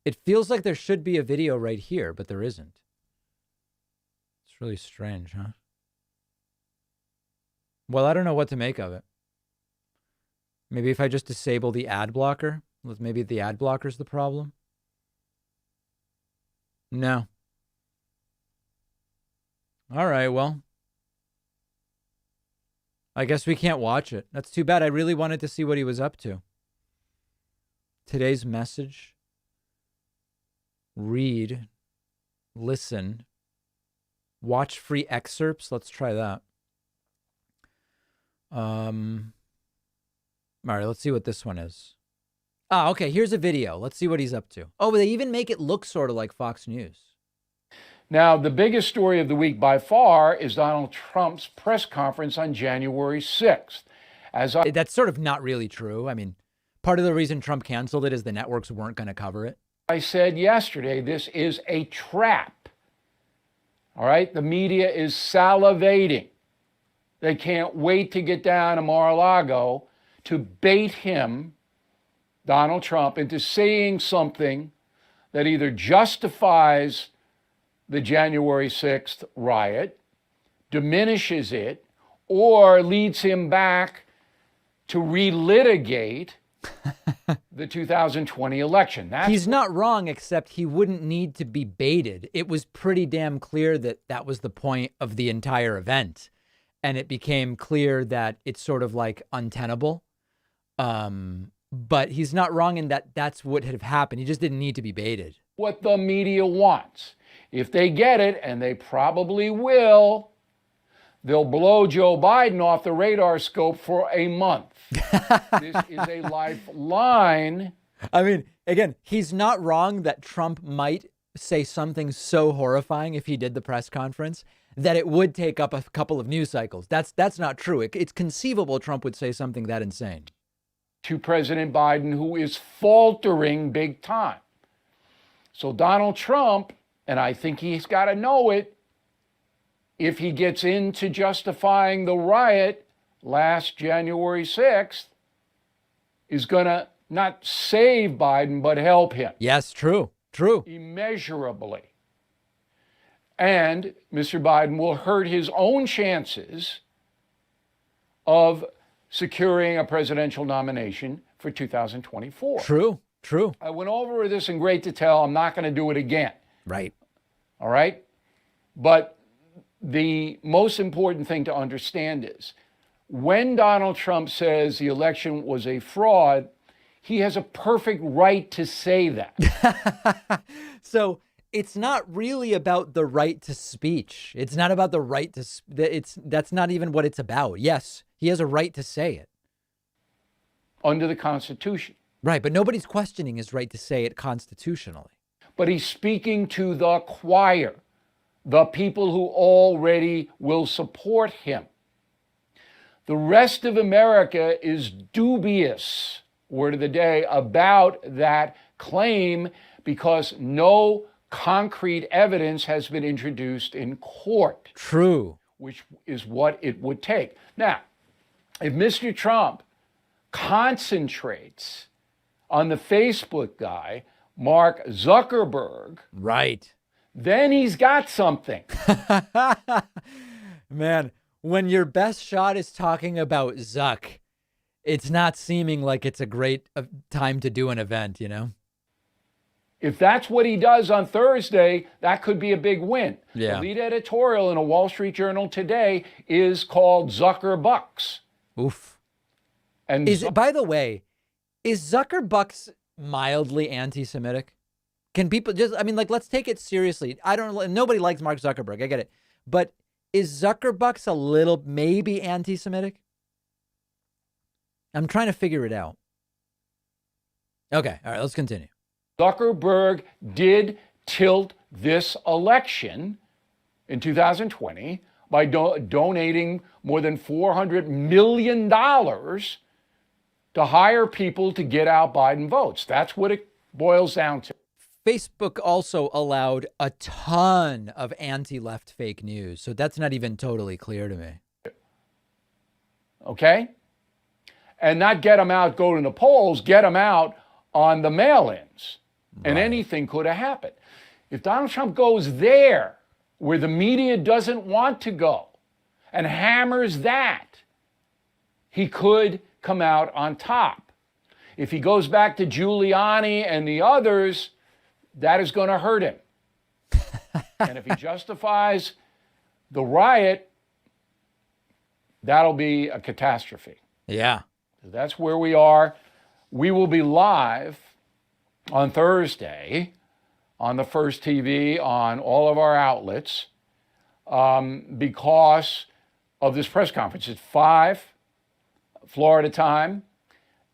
It feels like there should be a video right here, but there isn't. It's really strange, huh? Well, I don't know what to make of it. Maybe if I just disable the ad blocker, maybe the ad blocker's the problem. No. All right, well. I guess we can't watch it. That's too bad. I really wanted to see what he was up to. Today's message. Read. Listen. Watch free excerpts. Let's try that. All right, let's see what this one is. Okay, here's a video. Let's see what he's up to. Oh, they even make it look sort of like Fox News. Now, the biggest story of the week by far is Donald Trump's press conference on January 6th. That's sort of not really true. I mean, part of the reason Trump canceled it is the networks weren't going to cover it. I said yesterday, this is a trap. All right? The media is salivating. They can't wait to get down to Mar-a-Lago to bait him, Donald Trump, into saying something that either justifies the January 6th riot, diminishes it, or leads him back to relitigate the 2020 election. He's not wrong, except he wouldn't need to be baited. It was pretty damn clear that that was the point of the entire event. And it became clear that it's sort of like untenable. But he's not wrong in that that's what had happened. He just didn't need to be baited. What the media wants. If they get it, and they probably will, they'll blow Joe Biden off the radar scope for a month. This is a lifeline. I mean, again, he's not wrong that Trump might say something so horrifying if he did the press conference that it would take up a couple of news cycles. That's not true. It's conceivable Trump would say something that insane. To President Biden, who is faltering big time. So Donald Trump, and I think he's got to know it, if he gets into justifying the riot last January 6th, is going to not save Biden, but help him. Yes, true. Immeasurably. And Mr. Biden will hurt his own chances of securing a presidential nomination for 2024. True. I went over this in great detail. I'm not going to do it again. Right. All right? But the most important thing to understand is when Donald Trump says the election was a fraud, he has a perfect right to say that. So it's not really about the right to speech. It's not about the right to, that's not even what it's about. Yes, he has a right to say it. Under the Constitution. Right, but nobody's questioning his right to say it constitutionally. But he's speaking to the choir, the people who already will support him. The rest of America is dubious, word of the day, about that claim because no concrete evidence has been introduced in court. True. Which is what it would take. Now, if Mr. Trump concentrates on the Facebook guy, Mark Zuckerberg, right, then he's got something. Man, when your best shot is talking about Zuck, it's not seeming like it's a great time to do an event, you know? If that's what he does on Thursday, that could be a big win. Yeah. The lead editorial in a Wall Street Journal today is called Zuckerbucks. Oof. And by the way, is Zuckerbucks mildly anti-Semitic? Can people just, I mean, like, let's take it seriously. Nobody likes Mark Zuckerberg. I get it. But is Zuckerbucks a little maybe anti-Semitic? I'm trying to figure it out. Okay. All right. Let's continue. Zuckerberg did tilt this election in 2020 by donating more than $400 million to hire people to get out Biden votes. That's what it boils down to. Facebook also allowed a ton of anti-left fake news, so that's not even totally clear to me. Okay? And not get them out, go to the polls, get them out on the mail-ins. Right. And anything could have happened. If Donald Trump goes there, where the media doesn't want to go, and hammers that, he could come out on top. If he goes back to Giuliani and the others, that is going to hurt him. And if he justifies the riot, that'll be a catastrophe. Yeah. That's where we are. We will be live on Thursday on the First TV, on all of our outlets, because of this press conference. It's 5 Florida time,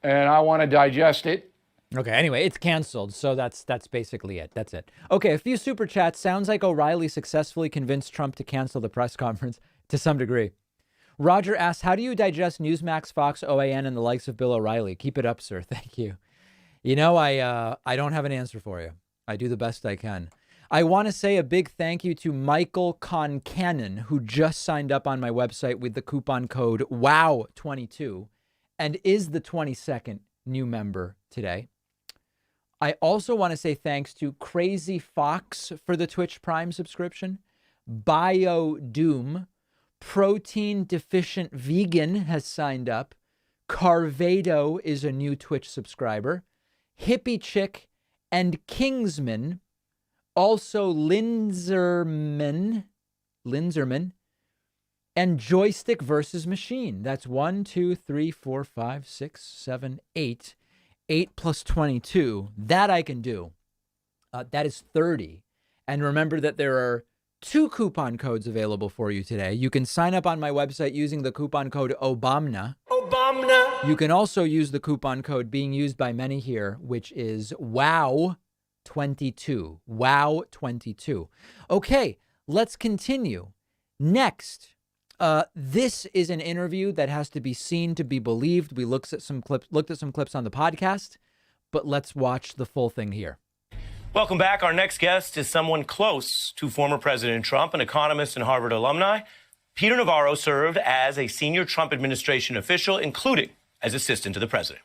and I want to digest it. Okay, anyway, it's canceled, so that's basically it. That's it. Okay, a few super chats. Sounds like O'Reilly successfully convinced Trump to cancel the press conference to some degree. Roger asks, how do you digest Newsmax, Fox, OAN, and the likes of Bill O'Reilly? Keep it up, sir. Thank you. You know, I don't have an answer for you. I do the best I can. I want to say a big thank you to Michael Concannon, who just signed up on my website with the coupon code WOW22 and is the 22nd new member today. I also want to say thanks to Crazy Fox for the Twitch Prime subscription. Bio Doom, Protein Deficient Vegan has signed up. Carvado is a new Twitch subscriber. Hippie Chick and Kingsman. Also Linzerman. And Joystick versus Machine. That's 1, 2, 3, 4, 5, 6, 7, 8. 8 plus 22. That I can do. That is 30. And remember that there are 2 coupon codes available for you today. You can sign up on my website using the coupon code OBAMNA. OBAMNA. You can also use the coupon code being used by many here, which is WOW22. WOW22. Okay, let's continue. Next, this is an interview that has to be seen to be believed. We looked at some clips on the podcast, but let's watch the full thing here. Welcome back. Our next guest is someone close to former President Trump, an economist and Harvard alumni. Peter Navarro served as a senior Trump administration official, including as assistant to the president.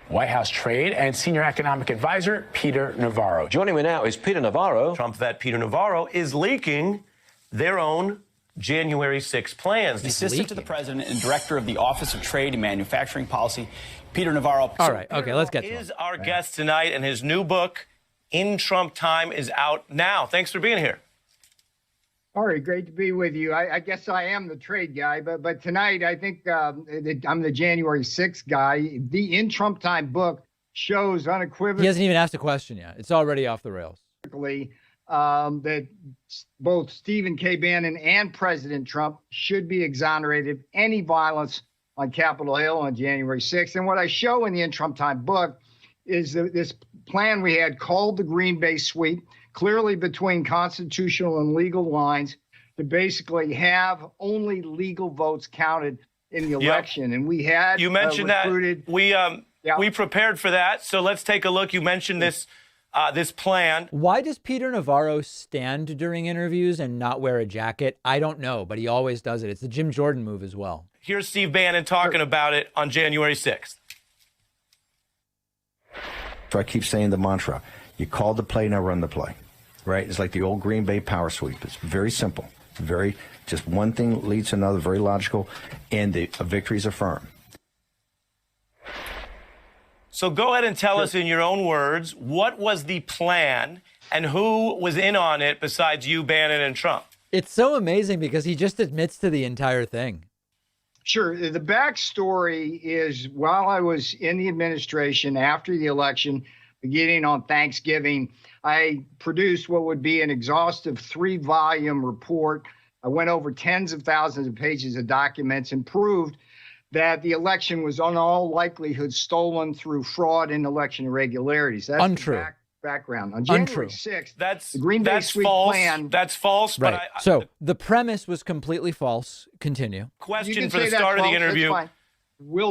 White House trade and senior economic advisor Peter Navarro. Joining me now is Peter Navarro. Trump vet Peter Navarro is leaking their own January 6 plans. The assistant to the president and director of the Office of Trade and Manufacturing Policy, Peter Navarro. All right. Okay, let's get to is our guest tonight, and his new book, In Trump Time, is out now. Thanks for being here. All right, great to be with you. I guess I am the trade guy, but tonight I think I'm the January 6th guy. The In Trump Time book shows unequivocally. He hasn't even asked a question yet. It's already off the rails. That both Stephen K. Bannon and President Trump should be exonerated of any violence on Capitol Hill on January 6th. And what I show in the In Trump Time book is this plan we had called the Green Bay Sweep, clearly between constitutional and legal lines, to basically have only legal votes counted in the election. And we had you mentioned that we prepared for that. So let's take a look. You mentioned this plan. Why does Peter Navarro stand during interviews and not wear a jacket? I don't know, but he always does it. It's the Jim Jordan move as well. Here's Steve Bannon talking about it on January 6th. So I keep saying the mantra, you call the play, now run the play, right? It's like the old Green Bay power sweep. It's very simple, just one thing leads to another, very logical, and a victory is affirmed. So go ahead and tell us in your own words, what was the plan and who was in on it besides you, Bannon, and Trump? It's so amazing because he just admits to the entire thing. Sure. The backstory is while I was in the administration after the election, beginning on Thanksgiving, I produced what would be an exhaustive 3-volume report. I went over tens of thousands of pages of documents and proved that the election was in all likelihood stolen through fraud and election irregularities. That's untrue. Background. On January 6th, the Green Bay Sweep plan. That's false. Right. So the premise was completely false. Continue. Question for the start of the interview.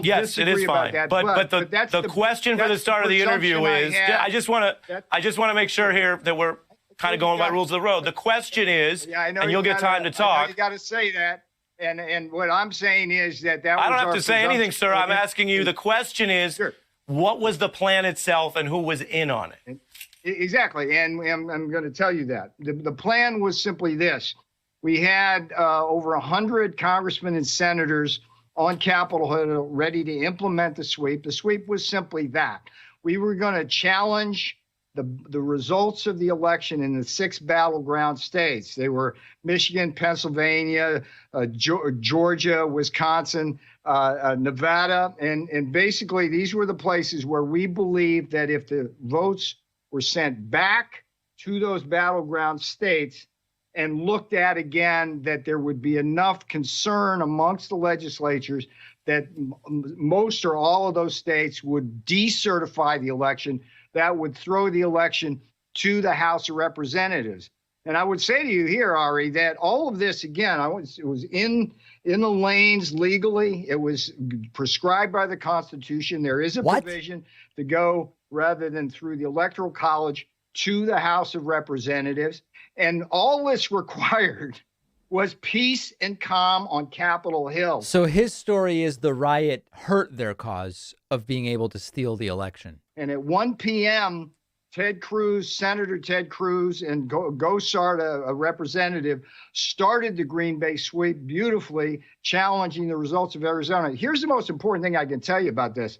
Yes, it is fine. But the question for the start of the interview is, I just want to make sure here that we're kind of going by rules of the road. The question is, and you'll get time to talk. You got to say that. And what I'm saying is that I don't have to say anything, sir. I'm asking you. The question is, what was the plan itself and who was in on it? Exactly. And I'm going to tell you that. The plan was simply this. We had over 100 congressmen and senators on Capitol Hill ready to implement the sweep. The sweep was simply that. We were going to challenge the results of the election in the 6 battleground states. They were Michigan, Pennsylvania, Georgia, Wisconsin, Nevada. And basically, these were the places where we believed that if the votes were sent back to those battleground states and looked at again, that there would be enough concern amongst the legislatures that most or all of those states would decertify the election. That would throw the election to the House of Representatives. And I would say to you here, Ari, that all of this, again, it was in the lanes legally. It was prescribed by the Constitution. There is a provision to go rather than through the Electoral College to the House of Representatives. And all this required was peace and calm on Capitol Hill. So his story is the riot hurt their cause of being able to steal the election. And at 1 p.m. Ted Cruz, Senator Ted Cruz, and Gosar, a representative, started the Green Bay sweep beautifully, challenging the results of Arizona. Here's the most important thing I can tell you about this.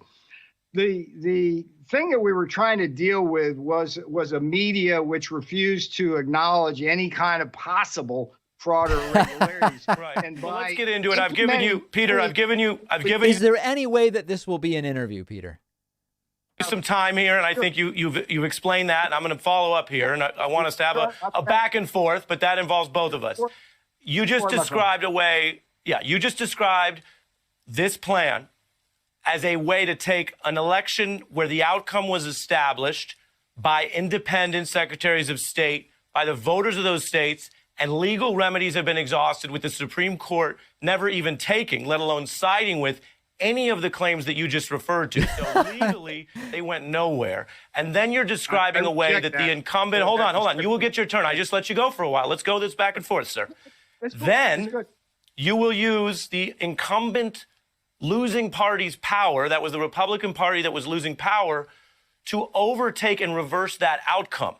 The thing that we were trying to deal with was a media which refused to acknowledge any kind of possible fraud or irregularities. Right. And well, let's get into it. I've given you, Peter, I've given you. Is there any way that this will be an interview, Peter? Some time here, and I think you've explained that, and I'm going to follow up here, and I want us to have a back and forth, but that involves both of us. You just described you just described this plan as a way to take an election where the outcome was established by independent secretaries of state, by the voters of those states, and legal remedies have been exhausted with the Supreme Court never even taking, let alone siding with, any of the claims that you just referred to. So legally, they went nowhere. And then you're describing a way that the incumbent... Hold on. You will get your turn. I just let you go for a while. Let's go this back and forth, sir. Then you will use the incumbent losing party's power, that was the Republican Party that was losing power, to overtake and reverse that outcome.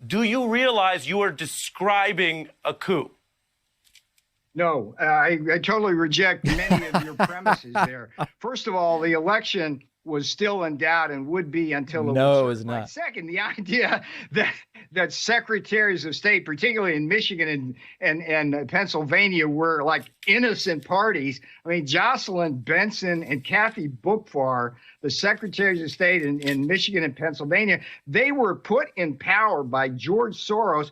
Do you realize you are describing a coup? No, I totally reject many of your premises there. First of all, the election was still in doubt and would be until it was not. Second, the idea that secretaries of state, particularly in Michigan and Pennsylvania, were like innocent parties. I mean, Jocelyn Benson and Kathy Bookfar, the secretaries of state in Michigan and Pennsylvania, they were put in power by George Soros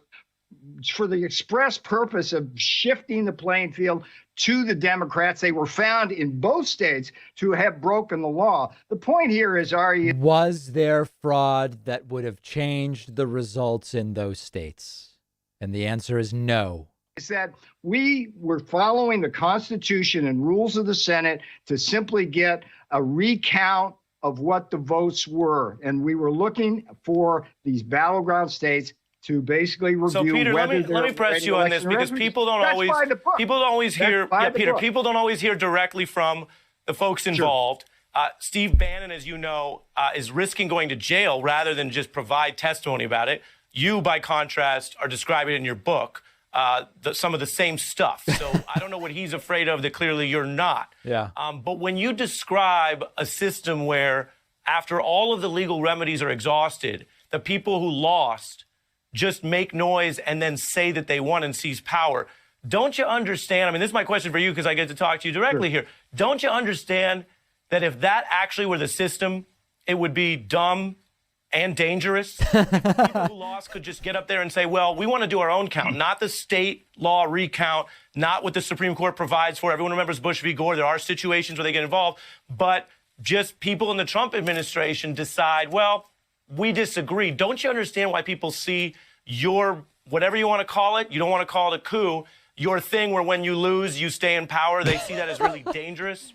for the express purpose of shifting the playing field to the Democrats. They were found in both states to have broken the law. The point here is, was there fraud that would have changed the results in those states? And the answer is no. Is that we were following the Constitution and rules of the Senate to simply get a recount of what the votes were. And we were looking for these battleground states to basically review. So Peter, let me press you on this, because people don't always hear directly from the folks involved. Sure. Steve Bannon, as you know, is risking going to jail rather than just provide testimony about it. You, by contrast, are describing in your book some of the same stuff. So I don't know what he's afraid of that clearly you're not. Yeah. But when you describe a system where, after all of the legal remedies are exhausted, the people who lost just make noise and then say that they won and seize power. Don't you understand? I mean, this is my question for you because I get to talk to you directly here. Don't you understand that if that actually were the system, it would be dumb and dangerous? People who lost could just get up there and say, well, we want to do our own count, not the state law recount, not what the Supreme Court provides for. Everyone remembers Bush v. Gore. There are situations where they get involved, but just people in the Trump administration decide, well, we disagree. Don't you understand why people see your, whatever you want to call it, you don't want to call it a coup, your thing where when you lose, you stay in power, they see that as really dangerous?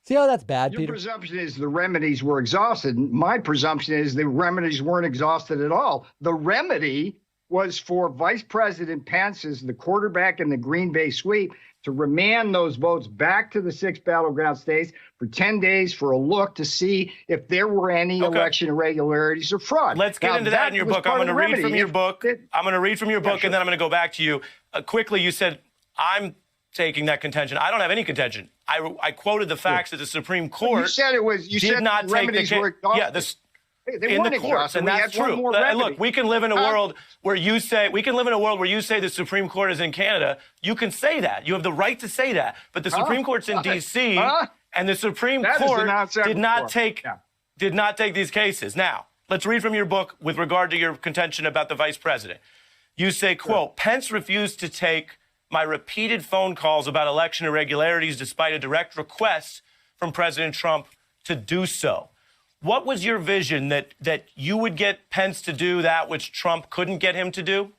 See how that's bad, Your Peter? presumption is the remedies were exhausted. My presumption is the remedies weren't exhausted at all. The remedy was for Vice President Pence, as the quarterback in the Green Bay sweep, to remand those votes back to the 6 battleground states for 10 days for a look to see if there were any election irregularities or fraud. Let's get into that in your book. I'm going to read from your book. I'm going to read from your book, and then I'm going to go back to you. Quickly, you said, I'm taking that contention. I don't have any contention. I quoted the facts that the Supreme Court you said it was, you did said not take the case. Yeah, they in the courts, and that's true. Look, we can live in a world where you say the Supreme Court is in Canada. You can say that. You have the right to say that. But the Supreme Court's in D.C., and the Supreme Court did not take these cases. Now, let's read from your book with regard to your contention about the vice president. You say, quote, Pence refused to take my repeated phone calls about election irregularities despite a direct request from President Trump to do so. What was your vision, that you would get Pence to do that which Trump couldn't get him to do?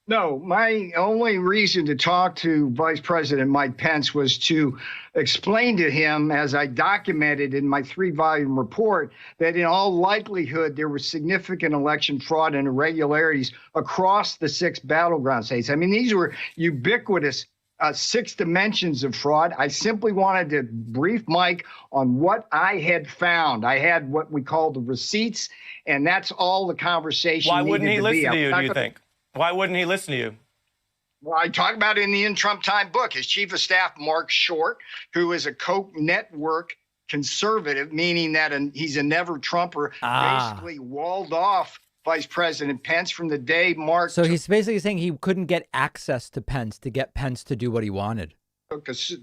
No, my only reason to talk to Vice President Mike Pence was to explain to him, as I documented in my 3-volume report, that in all likelihood there was significant election fraud and irregularities across the 6 battleground states. I mean, these were ubiquitous 6 dimensions of fraud. I simply wanted to brief Mike on what I had found. I had what we call the receipts, and that's all the conversation. Why wouldn't he listen to you, do you think? Why wouldn't he listen to you? Well, I talk about it in the In Trump Time book. His chief of staff, Mark Short, who is a Koch network conservative, meaning that he's a never Trumper, basically walled off Vice President Pence from the day Mark. So he's basically saying he couldn't get access to Pence to get Pence to do what he wanted.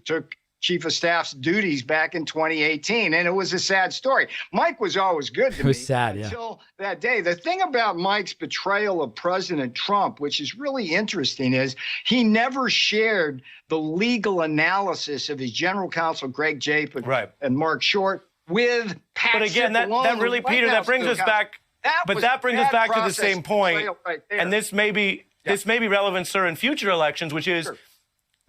Took chief of staff's duties back in 2018, and it was a sad story. Mike was always good to me. It was sad, yeah. Until that day. The thing about Mike's betrayal of President Trump, which is really interesting, is he never shared the legal analysis of his general counsel, Greg Jape, and Mark Short with Pat. But again, that really, Peter, that brings us back. That brings us back to the same point, and this may be relevant, sir, in future elections, which is,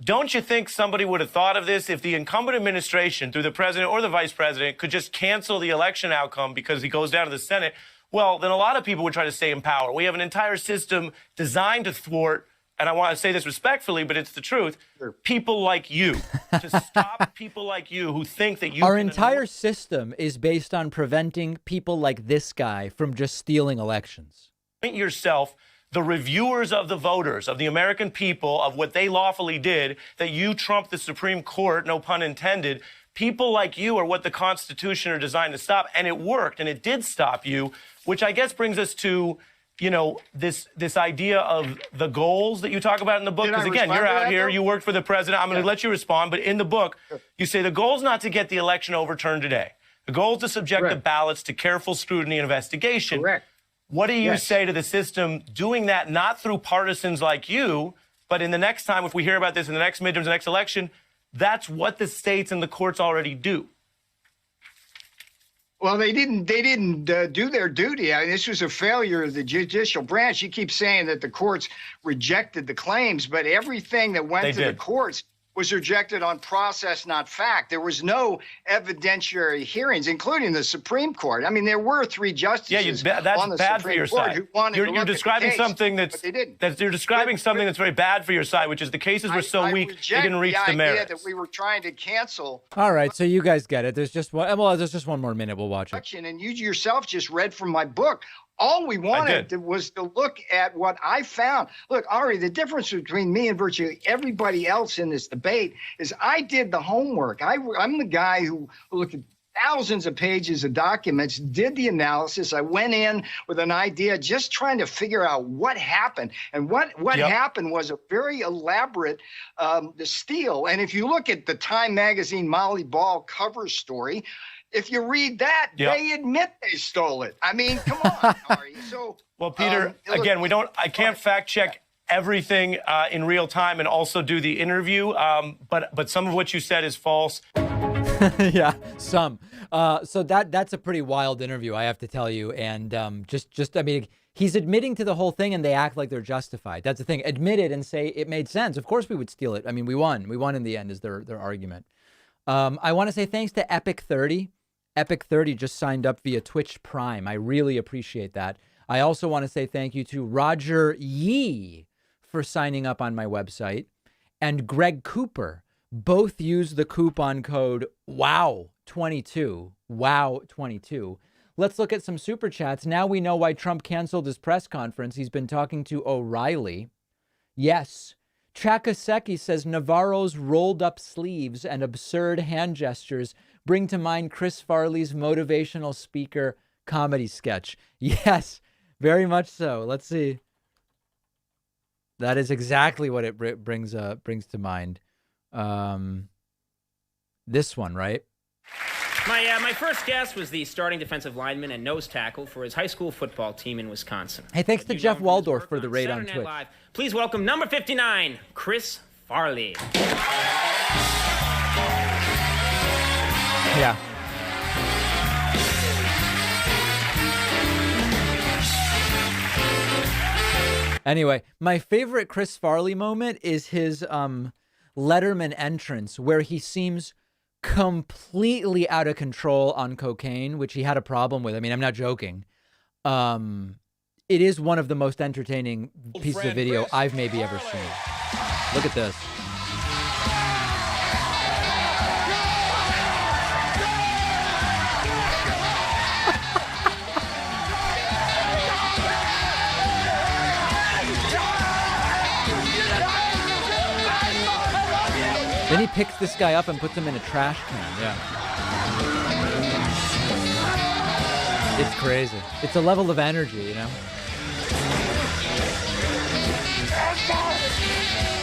don't you think somebody would have thought of this if the incumbent administration, through the president or the vice president, could just cancel the election outcome because he goes down to the Senate? Well, then a lot of people would try to stay in power. We have an entire system designed to thwart, and I want to say this respectfully, but it's the truth, people like you, to stop people like you who think that you Our entire system is based on preventing people like this guy from just stealing elections. Yourself, the reviewers of the voters, of the American people, of what they lawfully did, that you trumped the Supreme Court, no pun intended. People like you are what the Constitution are designed to stop, and it worked, and it did stop you, which I guess brings us to, you know, this idea of the goals that you talk about in the book. Because again, you're out here, you worked for the president. I'm going to let you respond, but in the book, you say the goal is not to get the election overturned today. The goal is to subject the ballots to careful scrutiny and investigation. Correct. What do you say to the system doing that, not through partisans like you, but in the next time, if we hear about this in the next midterms, the next election, that's what the states and the courts already do? Well, they didn't do their duty. I mean, this was a failure of the judicial branch. You keep saying that the courts rejected the claims, but everything that went to the courts was rejected on process, not fact. There was no evidentiary hearings, including the Supreme Court. I mean, there were 3 justices that's on the bad Supreme for your Court side. who wanted to You're describing look at the case, something you're describing something that's very bad for your side, which is the cases were so weak they didn't reach the merits. Idea that we were trying to cancel. All right, so you guys get it. There's just one more minute. We'll watch it. And you yourself just read from my book. All we wanted was to look at what I found. Look, Ari, the difference between me and virtually everybody else in this debate is I did the homework. I'm the guy who looked at thousands of pages of documents, did the analysis. I went in with an idea, just trying to figure out what happened. And what happened was a very elaborate steal. And if you look at the Time magazine Molly Ball cover story, if you read that, they admit they stole it. I mean, come on, Ari. So, well, Peter, again, I can't fact check everything in real time and also do the interview. But some of what you said is false. Yeah, some. So that's a pretty wild interview, I have to tell you. And I mean, he's admitting to the whole thing and they act like they're justified. That's the thing. Admit it and say it made sense. Of course we would steal it. I mean, we won. We won in the end is their argument. I want to say thanks to Epic 30. Epic 30 just signed up via Twitch Prime. I really appreciate that. I also want to say thank you to Roger Yee for signing up on my website, and Greg Cooper. Both use the coupon code WOW22. WOW22. Let's look at some super chats. Now we know why Trump canceled his press conference. He's been talking to O'Reilly. Yes. Chakaseki says Navarro's rolled up sleeves and absurd hand gestures bring to mind Chris Farley's motivational speaker comedy sketch. Yes, very much so. Let's see. That is exactly what it brings to mind. This one, right? My first guest was the starting defensive lineman and nose tackle for his high school football team in Wisconsin. Hey, thanks to Jeff Waldorf for the raid on Twitch. Live. Please welcome number 59, Chris Farley. Yeah. Anyway, my favorite Chris Farley moment is his Letterman entrance where he seems completely out of control on cocaine, which he had a problem with. I mean, I'm not joking. It is one of the most entertaining pieces of video I've maybe ever seen. Look at this. Then he picks this guy up and puts him in a trash can. Yeah. It's crazy. It's a level of energy, you know?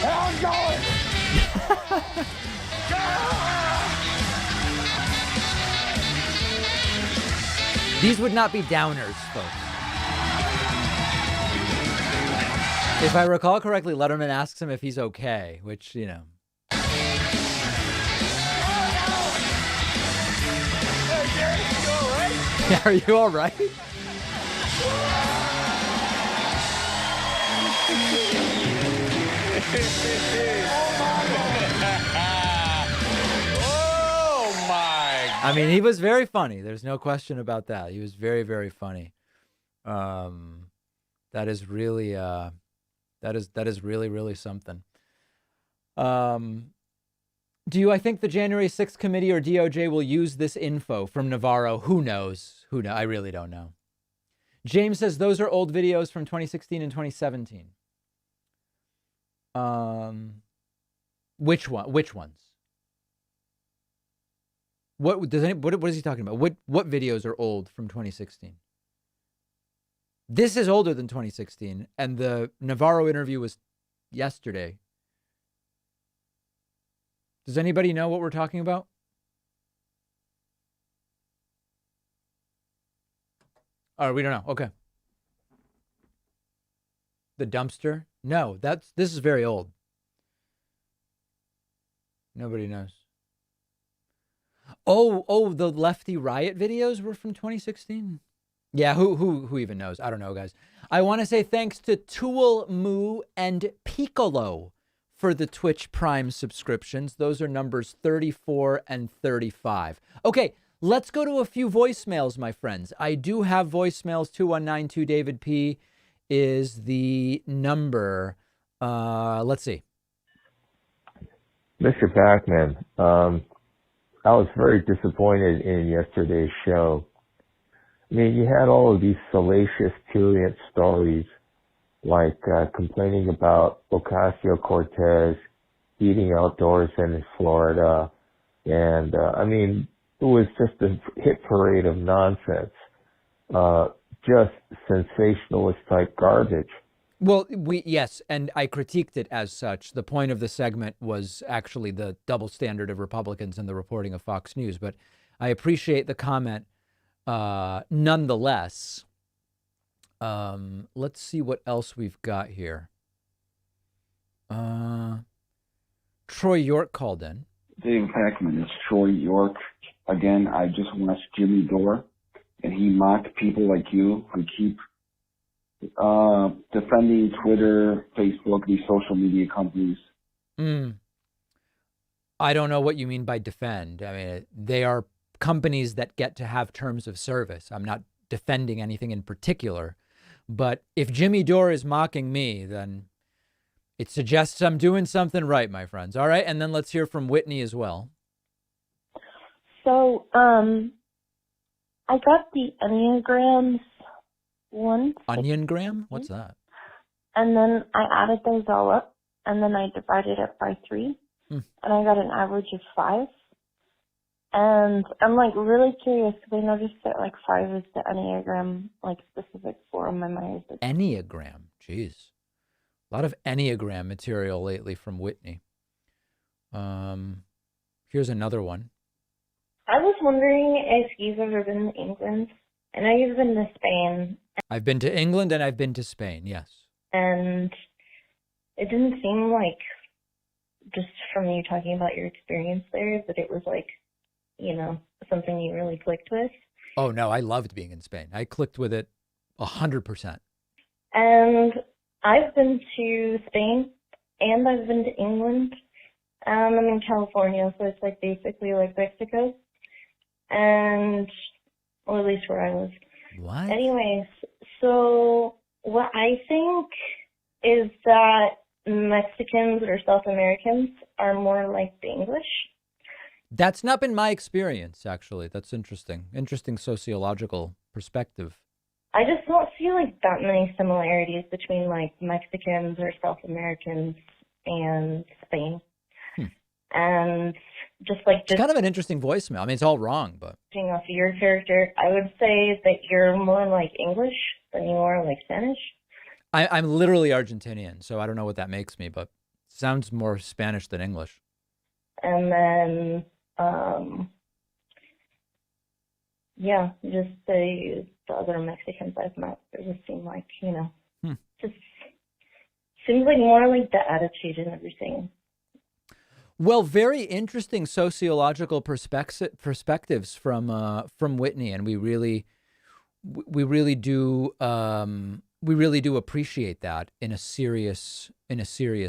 I'm going! These would not be downers, folks. If I recall correctly, Letterman asks him if he's okay, which, you know. Yeah, are you all right? Oh my! I mean, he was very funny. There's no question about that. He was very, very funny. That is really, that is really, really something. I think the January 6th committee or DOJ will use this info from Navarro? Who knows? I really don't know. James says those are old videos from 2016 and 2017. Which ones? What is he talking about? What videos are old from 2016? This is older than 2016, and the Navarro interview was yesterday. Does anybody know what we're talking about? Oh, we don't know. Okay. The dumpster? No, this is very old. Nobody knows. Oh, the Lefty Riot videos were from 2016? Yeah, who even knows? I don't know, guys. I want to say thanks to Tool, Moo, and Piccolo for the Twitch Prime subscriptions. Those are numbers 34 and 35. Okay, let's go to a few voicemails, my friends. I do have voicemails. 2192 David P is the number. Let's see. Mr. Backman, I was very disappointed in yesterday's show. I mean, you had all of these salacious, prurient stories, like complaining about Ocasio-Cortez eating outdoors in Florida. And, I mean, it was just a hit parade of nonsense. Just sensationalist type garbage. Well, yes, and I critiqued it as such. The point of the segment was actually the double standard of Republicans and the reporting of Fox News. But I appreciate the comment nonetheless. Let's see what else we've got here. Troy York called in. Dave Packman, it's Troy York. Again, I just watched Jimmy Dore, and he mocked people like you who keep defending Twitter, Facebook, these social media companies. I don't know what you mean by defend. I mean, they are companies that get to have terms of service. I'm not defending anything in particular. But if Jimmy Dore is mocking me, then it suggests I'm doing something right, my friends. All right. And then let's hear from Whitney as well. So, I got the Enneagrams once. Oniongram? What's that? And then I added those all up, and then I divided it by 3, and I got an average of 5. And I'm like really curious because I noticed that like 5 is the Enneagram like specific for my Myers-Briggs. Enneagram, jeez, a lot of Enneagram material lately from Whitney. Here's another one. I was wondering if you've ever been to England. I know you've been to Spain. I've been to England and I've been to Spain, yes. And it didn't seem like, just from you talking about your experience there, that it was like, you know, something you really clicked with. Oh, no, I loved being in Spain. I clicked with it 100%. And I've been to Spain and I've been to England. I'm in California, so it's like basically like Mexico. And, or at least where I was. What? Anyways, so what I think is that Mexicans or South Americans are more like the English. That's not been my experience, actually. That's interesting. Interesting sociological perspective. I just don't see like that many similarities between like Mexicans or South Americans and Spain. And just like It's kind of an interesting voicemail. I mean, it's all wrong, but off your character, I would say that you're more like English than you are like Spanish. I'm literally Argentinian, so I don't know what that makes me, but sounds more Spanish than English. And then, yeah, just the other Mexicans I've met, they just seem like, just seems like more like the attitude and everything. Well, very interesting sociological perspectives from Whitney, and we really do appreciate that in a serious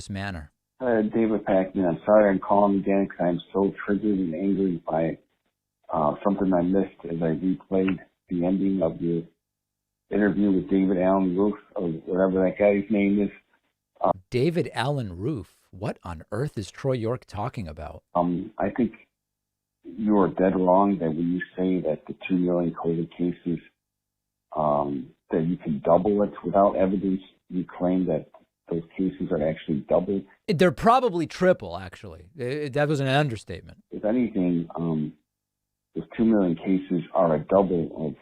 manner. David Packman, I'm sorry I'm calling again because I'm so triggered and angry by something I missed as I replayed the ending of your interview with David Allen Roof, or whatever that guy's name is. David Allen Roof? What on earth is Troy York talking about? I think you are dead wrong that when you say that the 2 million COVID cases, that you can double it without evidence. You claim that those cases are actually double. They're probably triple, actually. That was an understatement. If anything, those 2 million cases are a double of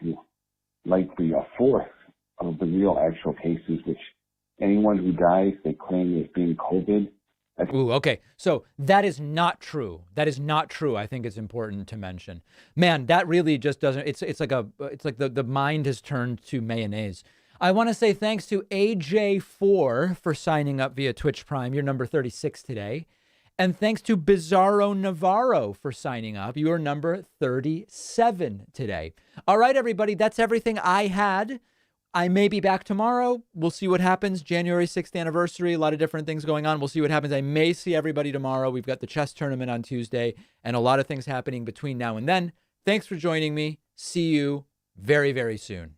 likely a fourth of the real actual cases, which anyone who dies, they claim is being COVID. Ooh, okay. So that is not true. That is not true. I think it's important to mention. Man, that really just doesn't, it's like the mind has turned to mayonnaise. I want to say thanks to AJ4 for signing up via Twitch Prime. You're number 36 today. And thanks to Bizarro Navarro for signing up. You are number 37 today. All right, everybody. That's everything I had. I may be back tomorrow. We'll see what happens. January 6th anniversary, a lot of different things going on. We'll see what happens. I may see everybody tomorrow. We've got the chess tournament on Tuesday and a lot of things happening between now and then. Thanks for joining me. See you very, very soon.